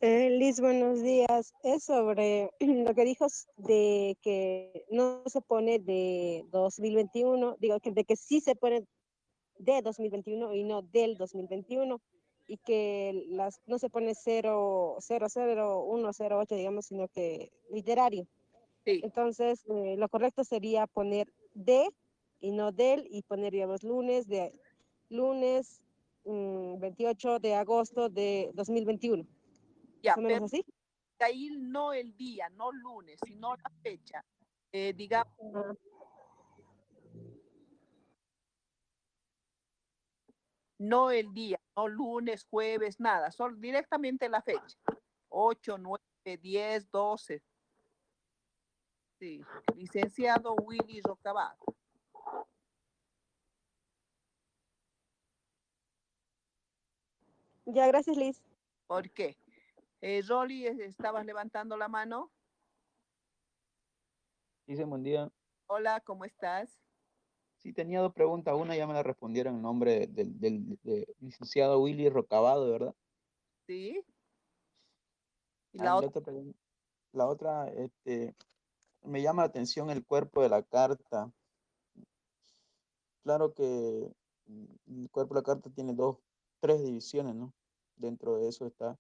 Liz, buenos días. Es sobre lo que dijo de que no se pone de 2021, digo que de que sí se pone de 2021 y no del 2021, y que no se pone 0, 0, 0, 1, 0, 8, digamos, sino que literario. Sí, Entonces, lo correcto sería poner de y no del, y poner, digamos, lunes 28 de agosto de 2021. ya, Más o menos pero así. Abigail, no el día, no lunes, sino la fecha. Digamos, Ah, no el día, no lunes, jueves, nada, solo directamente la fecha. 8, 9, 10, 12. Sí, licenciado Willy Rocabado. ya, gracias, Liz. ¿Por qué? Rolly, ¿estabas levantando la mano? Dice, buen día. Hola, ¿cómo estás? Sí, tenía 2 preguntas. Una ya me la respondieron en nombre del licenciado Willy Rocabado, ¿verdad? ¿sí? Y Ah, la y otra, la otra, me llama la atención el cuerpo de la carta. Claro que el cuerpo de la carta tiene tres divisiones, ¿no? Dentro de eso está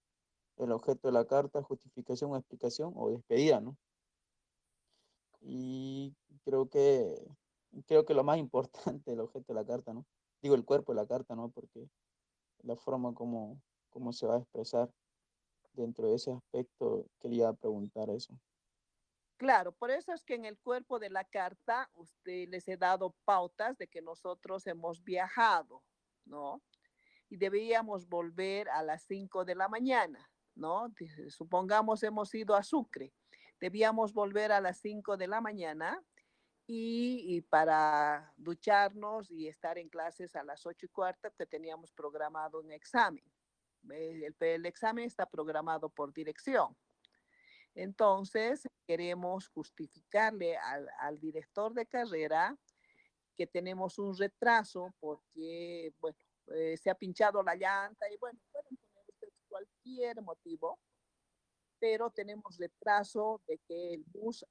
el objeto de la carta, justificación o explicación o despedida, ¿no? Y creo que lo más importante del objeto de la carta, ¿no? Digo, el cuerpo de la carta, ¿no? Porque la forma como se va a expresar dentro de ese aspecto, quería preguntar eso. claro, por eso es que en el cuerpo de la carta usted les he dado pautas de que nosotros hemos viajado, ¿no? Y deberíamos volver a las 5 de la mañana, ¿no? Supongamos hemos ido a Sucre, debíamos volver a las 5 de la mañana y para ducharnos y estar en clases a las 8:15, que teníamos programado un examen. El examen está programado por dirección. Entonces, queremos justificarle al director de carrera que tenemos un retraso porque, bueno, se ha pinchado la llanta y bueno, pueden poner ustedes cualquier motivo, pero tenemos retraso de que el bus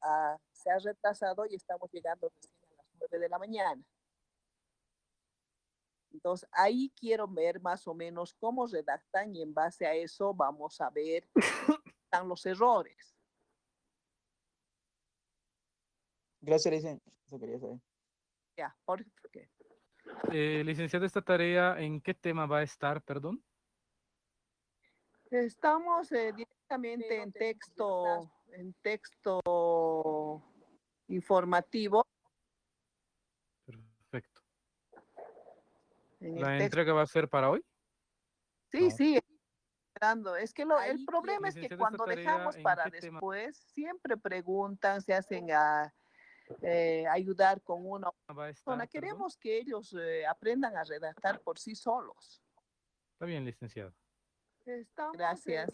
se ha retrasado y estamos llegando recién a las 9 de la mañana. Entonces, ahí quiero ver más o menos cómo redactan y en base a eso vamos a ver están los errores. Gracias, Licen. Eso quería saber. Ya, ¿por qué? Licenciada, esta tarea, ¿en qué tema va a estar, perdón? Estamos directamente en texto informativo, Perfecto. en el ¿La texto. entrega va a ser para hoy? Sí, No. sí, esperando. Es que el problema es que Licenciada, esta cuando tarea, dejamos ¿en para qué tema después, siempre preguntan, se hacen a ayudar con una va a persona. estar, perdón? Queremos que ellos aprendan a redactar por sí solos. Está bien, licenciado. Gracias.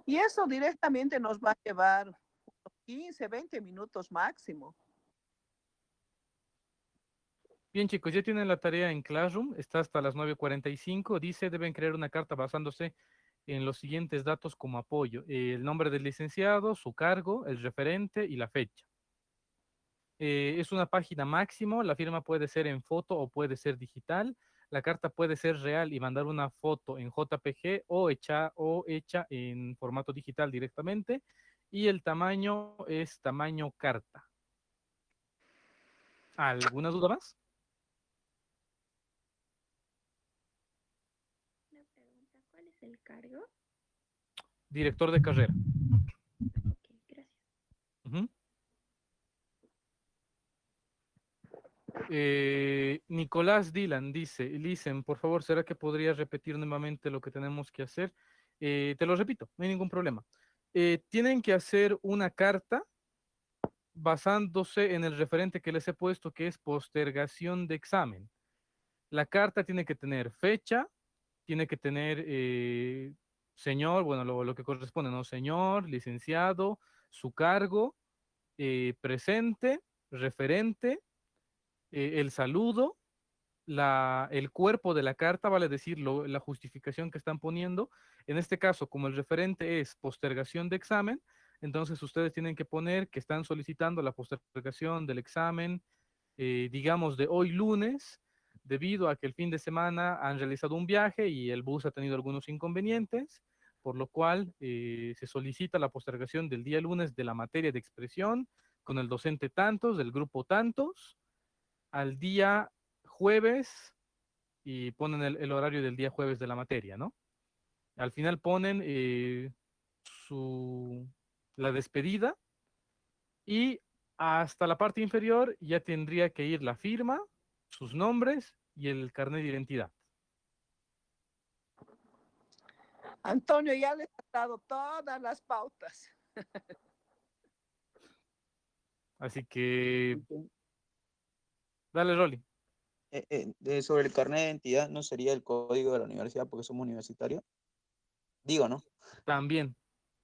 Y eso directamente nos va a llevar unos 15, 20 minutos máximo. Bien, chicos, ya tienen la tarea en Classroom, está hasta las 9:45. Dice, deben crear una carta basándose en los siguientes datos como apoyo: el nombre del licenciado, su cargo, el referente y la fecha. Es una página máximo, la firma puede ser en foto o puede ser digital. La carta puede ser real y mandar una foto en JPG o hecha en formato digital directamente. Y el tamaño es tamaño carta. ¿Alguna duda más? Una pregunta, ¿cuál es el cargo? Director de carrera. Ok, gracias. Ujú. Nicolás Dylan dice, Listen, por favor, ¿será que podrías repetir nuevamente lo que tenemos que hacer? Te lo repito, no hay ningún problema. Tienen que hacer una carta basándose en el referente que les he puesto, que es postergación de examen. La carta tiene que tener fecha, tiene que tener señor, bueno, lo que corresponde, ¿no? Señor, licenciado, su cargo, presente, referente, el saludo, el cuerpo de la carta, vale decir, la justificación que están poniendo. En este caso, como el referente es postergación de examen, entonces ustedes tienen que poner que están solicitando la postergación del examen, digamos, de hoy lunes, debido a que el fin de semana han realizado un viaje y el bus ha tenido algunos inconvenientes, por lo cual se solicita la postergación del día lunes de la materia de expresión con el docente tantos, del grupo tantos, al día jueves, y ponen el horario del día jueves de la materia, ¿no? Al final ponen su, la despedida, y hasta la parte inferior ya tendría que ir la firma, sus nombres y el carnet de identidad. Antonio ya les ha dado todas las pautas. Así que, Ok. dale, Rolly. Sobre el carnet de identidad, ¿no sería el código de la universidad porque somos universitarios? Digo, ¿no? También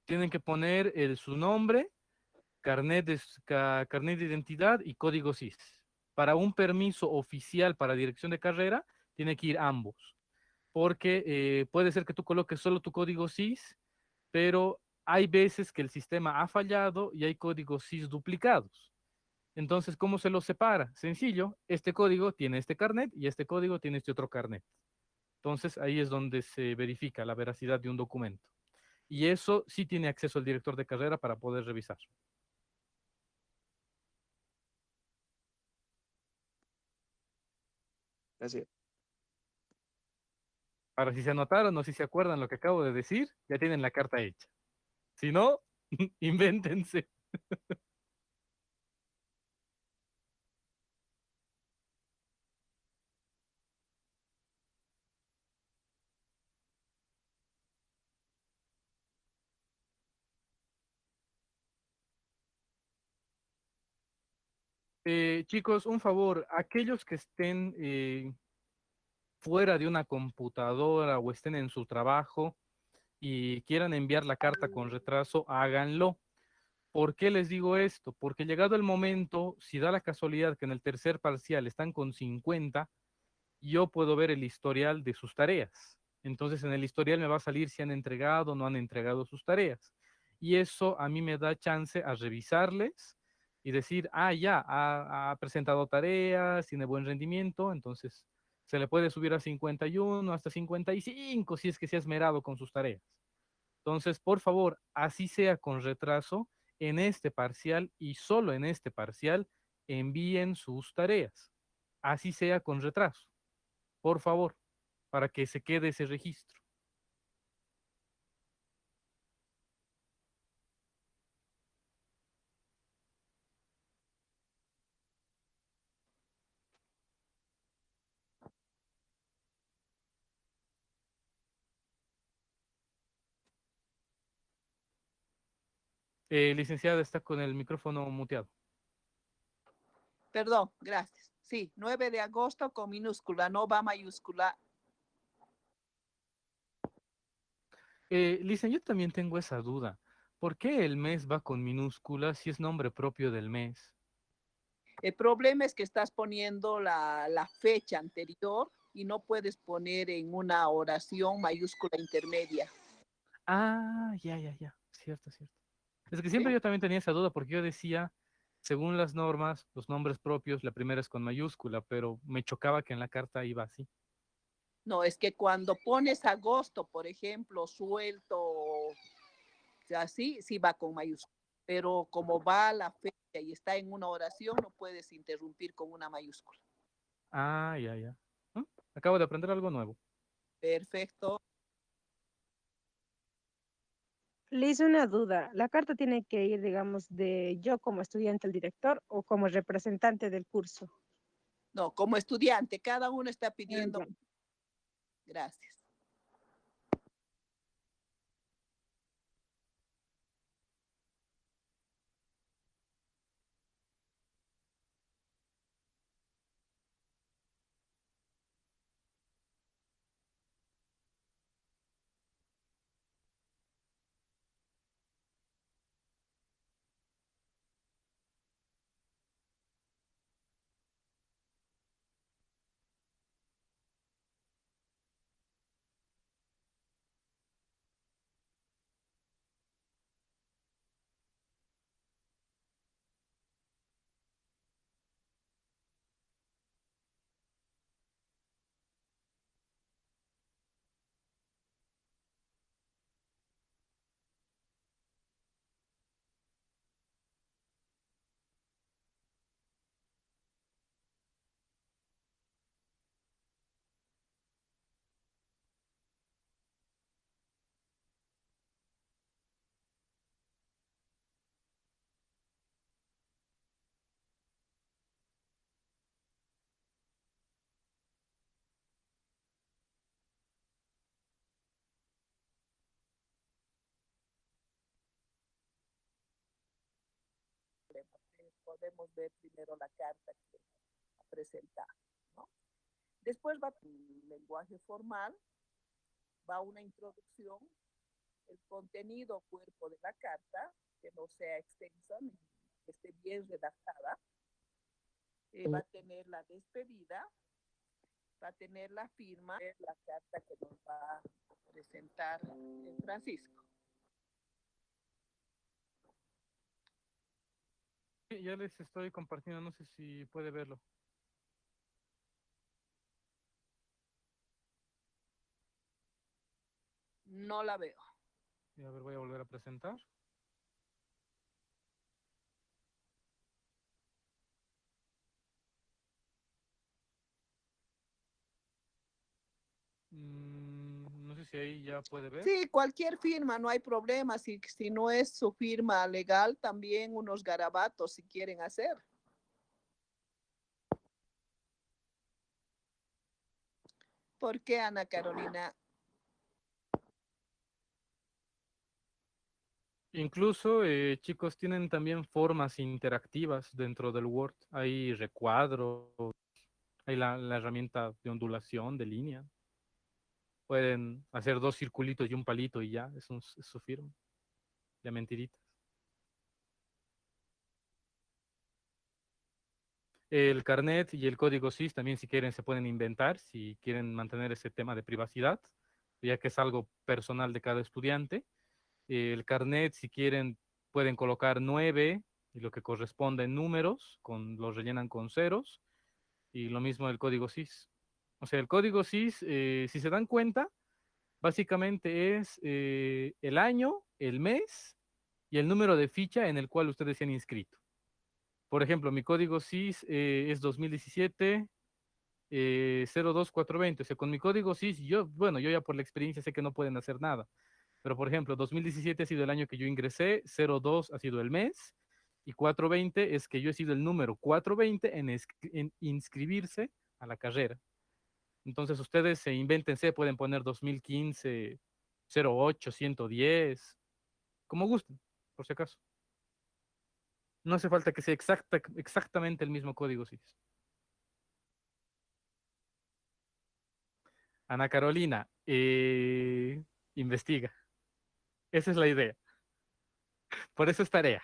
tienen que poner su nombre, carnet de identidad y código SIS. Para un permiso oficial para dirección de carrera, tiene que ir ambos. porque puede ser que tú coloques solo tu código SIS, pero hay veces que el sistema ha fallado y hay códigos SIS duplicados. Entonces, ¿cómo se los separa? Sencillo, este código tiene este carnet y este código tiene este otro carnet. Entonces, ahí es donde se verifica la veracidad de un documento. Y eso sí tiene acceso el director de carrera para poder revisar. Gracias. Para si se anotaron o si se acuerdan lo que acabo de decir, ya tienen la carta hecha. Si no, invéntense. Chicos, un favor, aquellos que estén fuera de una computadora o estén en su trabajo y quieran enviar la carta con retraso, háganlo. ¿Por qué les digo esto? Porque llegado el momento, si da la casualidad que en el tercer parcial están con 50, yo puedo ver el historial de sus tareas. Entonces en el historial me va a salir si han entregado o no han entregado sus tareas. Y eso a mí me da chance a revisarles y decir, ah, ya, ha presentado tareas, tiene buen rendimiento, entonces se le puede subir a 51, hasta 55, si es que se ha esmerado con sus tareas. Entonces, por favor, así sea con retraso, en este parcial y solo en este parcial, envíen sus tareas. Así sea con retraso, por favor, para que se quede ese registro. Licenciada, está con el micrófono muteado. Perdón, gracias. Sí, 9 de agosto con minúscula, no va mayúscula. Licen, yo también tengo esa duda. ¿Por qué el mes va con minúsculas si es nombre propio del mes? El problema es que estás poniendo la fecha anterior y no puedes poner en una oración mayúscula intermedia. Ah, ya, ya, ya. Cierto, cierto. Es que ¿Sí? siempre yo también tenía esa duda porque yo decía, según las normas, los nombres propios, la primera es con mayúscula, pero me chocaba que en la carta iba así. No, es que cuando pones agosto, por ejemplo, suelto, así, sí va con mayúscula. Pero como va la fecha y está en una oración, no puedes interrumpir con una mayúscula. Ah, ya, ya. ¿Mm? Acabo de aprender algo nuevo. Perfecto. Le hice una duda. ¿La carta tiene que ir, digamos, de yo como estudiante al director o como representante del curso? No, como estudiante, cada uno está Ah, pidiendo. ya. Gracias. Podemos ver primero la carta que ha presentado, ¿no? Después va un lenguaje formal, va una introducción, el contenido cuerpo de la carta, que no sea extensa, que esté bien redactada, va a tener la despedida va a tener la firma, es la carta que nos va a presentar Francisco. Sí, ya les estoy compartiendo, no sé si puede verlo. No la veo. Y a ver, voy a volver a presentar. No sé si ahí ya puede ver. Sí, cualquier firma, no hay problema. Si no es su firma legal, también unos garabatos si quieren hacer. ¿Por qué, Ana Carolina? Incluso, chicos, tienen también formas interactivas dentro del Word. Hay recuadros, hay la herramienta de ondulación de línea. Pueden hacer dos circulitos y un palito y ya, es su firma. De mentiritas. El carnet y el código SIS también, si quieren, se pueden inventar, si quieren mantener ese tema de privacidad, ya que es algo personal de cada estudiante. El carnet, si quieren, pueden colocar 9 y lo que corresponde en números, los rellenan con ceros, y lo mismo el código SIS. O sea, el código SIS, si se dan cuenta, básicamente es el año, el mes y el número de ficha en el cual ustedes se han inscrito. Por ejemplo, mi código SIS es 2017 02420. O sea, con mi código SIS, bueno, yo ya por la experiencia sé que no pueden hacer nada. Pero, por ejemplo, 2017 ha sido el año que yo ingresé, 02 ha sido el mes, y 420 es que yo he sido el número 420 en inscribirse a la carrera. Entonces, ustedes se invéntense, pueden poner 2015, 08, 110, como gusten, por si acaso. No hace falta que sea exactamente el mismo código SIS. Ana Carolina, investiga. Esa es la idea. Por eso es tarea.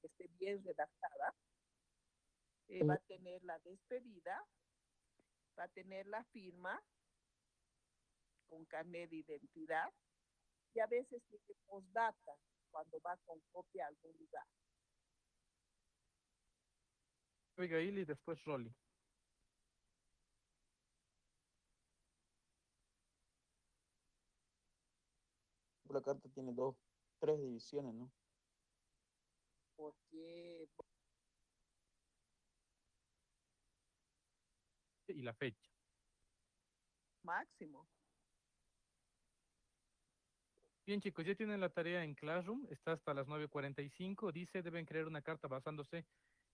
Que esté bien redactada. Va a tener la despedida, va a tener la firma con carnet de identidad y a veces tiene postdata cuando va con copia a algún lugar. Abigail y después Rolly. La carta tiene tres divisiones, ¿no? Porque Y la fecha. máximo. Bien, chicos, ya tienen la tarea en Classroom. Está hasta las 9:45. Dice, deben crear una carta basándose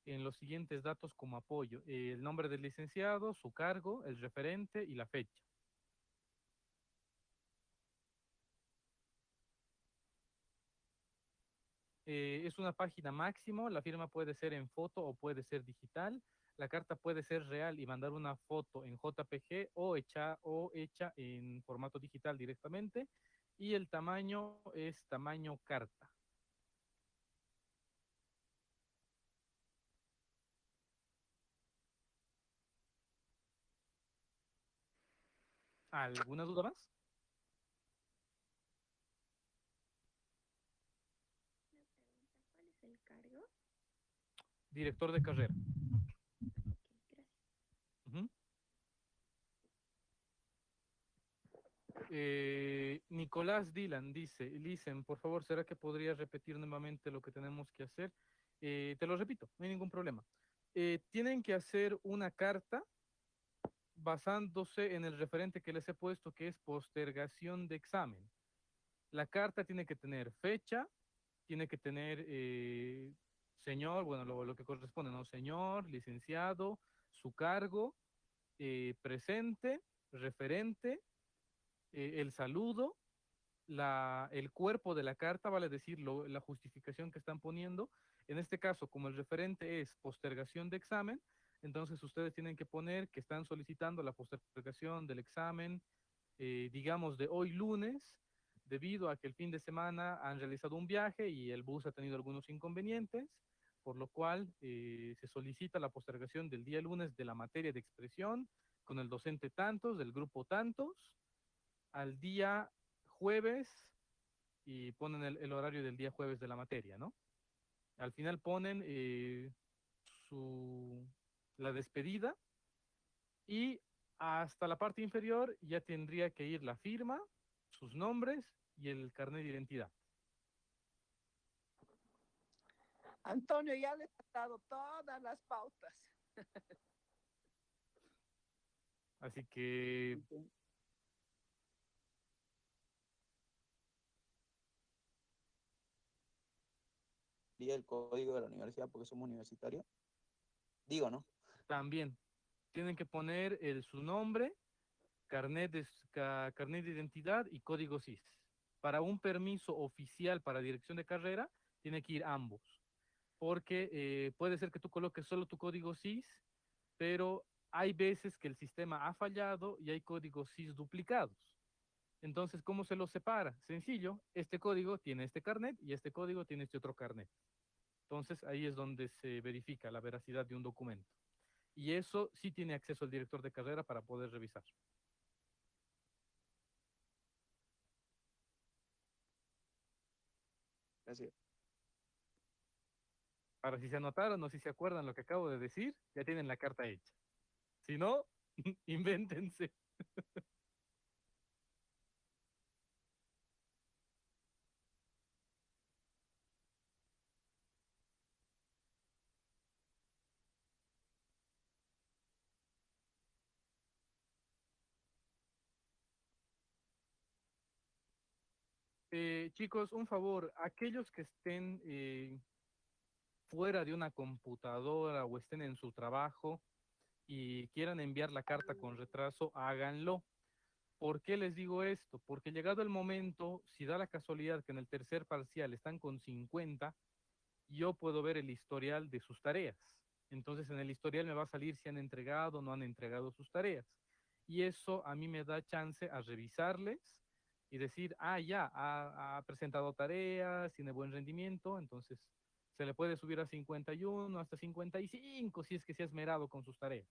en los siguientes datos como apoyo. El nombre del licenciado, su cargo, el referente y la fecha. Es una página máximo, la firma puede ser en foto o puede ser digital. La carta puede ser real y mandar una foto en JPG o hecha en formato digital directamente. Y el tamaño es tamaño carta. ¿Alguna duda más? Una pregunta, ¿cuál es el cargo? Director de carrera. Ok, gracias. Ujú. Nicolás Dylan dice, Listen, por favor, ¿será que podrías repetir nuevamente lo que tenemos que hacer? Te lo repito, no hay ningún problema. Tienen que hacer una carta basándose en el referente que les he puesto, que es postergación de examen. La carta tiene que tener fecha, tiene que tener señor, bueno, lo que corresponde, ¿no? Señor, licenciado, su cargo, presente, referente, el saludo, el cuerpo de la carta, vale decir, la justificación que están poniendo. En este caso, como el referente es postergación de examen, entonces ustedes tienen que poner que están solicitando la postergación del examen, digamos, de hoy lunes, debido a que el fin de semana han realizado un viaje y el bus ha tenido algunos inconvenientes, por lo cual se solicita la postergación del día lunes de la materia de expresión con el docente tantos, del grupo tantos, al día jueves y ponen el horario del día jueves de la materia, ¿no? Al final ponen su, la despedida y hasta la parte inferior ya tendría que ir la firma, sus nombres y el carnet de identidad. Antonio ya le ha dado todas las pautas. Así que Ok. Diga el código de la universidad porque somos universitarios. Digo, ¿no? también tienen que poner su nombre, carnet de identidad y código SIS. Para un permiso oficial para dirección de carrera, tiene que ir ambos, porque puede ser que tú coloques solo tu código SIS, pero hay veces que el sistema ha fallado y hay códigos SIS duplicados. Entonces, ¿cómo se los separa? Sencillo, este código tiene este carnet y este código tiene este otro carnet. Entonces, ahí es donde se verifica la veracidad de un documento. Y eso sí tiene acceso el director de carrera para poder revisar. Gracias. Para si se anotaron o si se acuerdan lo que acabo de decir, ya tienen la carta hecha. Si no, invéntense. Chicos, un favor, aquellos que estén fuera de una computadora o estén en su trabajo y quieran enviar la carta con retraso, háganlo. ¿Por qué les digo esto? Porque llegado el momento, si da la casualidad que en el tercer parcial están con 50, yo puedo ver el historial de sus tareas. Entonces en el historial me va a salir si han entregado o no han entregado sus tareas. Y eso a mí me da chance a revisarles y decir, ah, ya, ha presentado tareas, tiene buen rendimiento, entonces se le puede subir a 51, hasta 55, si es que se ha esmerado con sus tareas.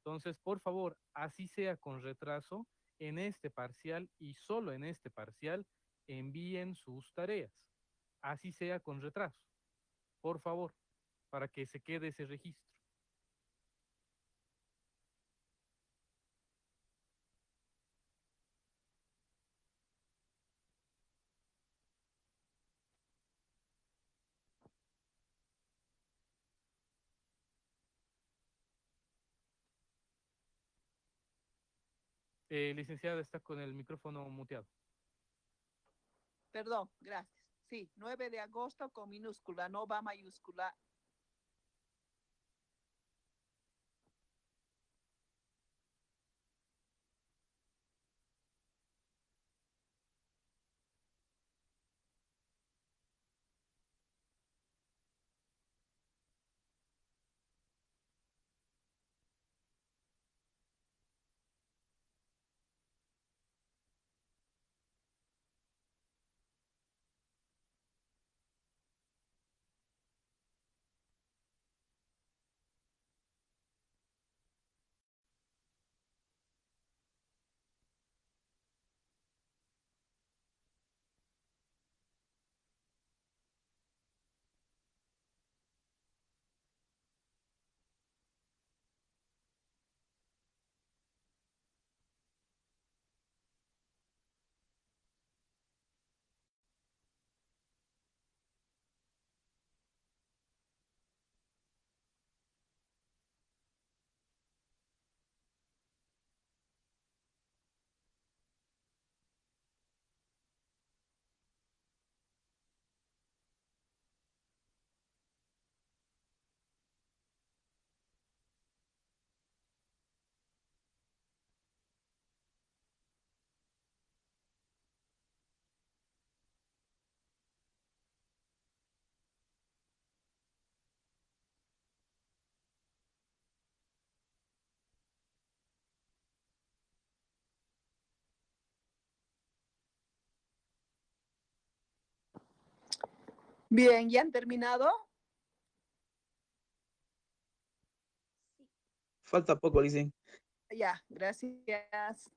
Entonces, por favor, así sea con retraso, en este parcial y solo en este parcial, envíen sus tareas. Así sea con retraso, por favor, para que se quede ese registro. Licenciada, está con el micrófono muteado. Perdón, gracias. Sí, 9 de agosto con minúscula, no va mayúscula. Bien, ¿ya han terminado? Sí. Falta poco, dicen. Ya, gracias.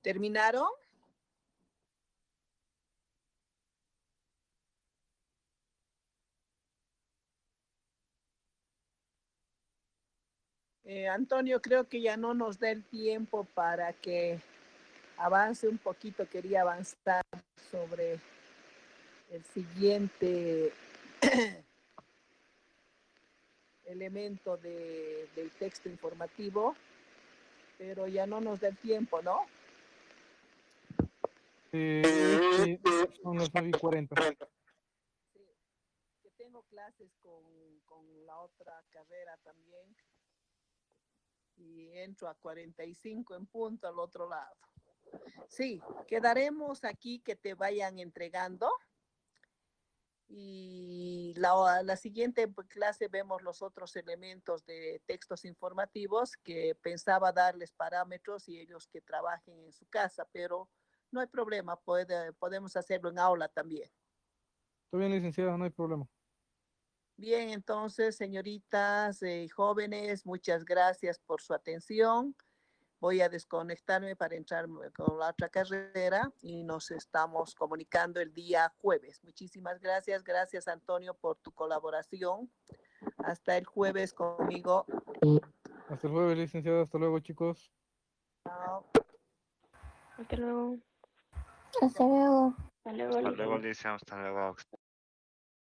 ¿Terminaron? Antonio, creo que ya no nos da el tiempo para que avance un poquito. Quería avanzar sobre el siguiente elemento del texto informativo, pero ya no nos da el tiempo, ¿no? Son las 9:40. Sí, que tengo clases con la otra carrera también y entro a 45 en punto al otro lado. Sí, quedaremos aquí que te vayan entregando y la siguiente clase vemos los otros elementos de textos informativos que pensaba darles parámetros y ellos que trabajen en su casa, pero no hay problema, podemos hacerlo en aula también. Está bien, licenciada, no hay problema. Bien, entonces, señoritas y jóvenes, muchas gracias por su atención. Voy a desconectarme para entrar con la otra carrera y nos estamos comunicando el día jueves. Muchísimas gracias. Gracias, Antonio, por tu colaboración. Hasta el jueves conmigo. Hasta el jueves, licenciada. Hasta luego, chicos. Chao. Hasta luego. Hasta luego. Hasta luego. Hasta luego, Alicia. Hasta luego.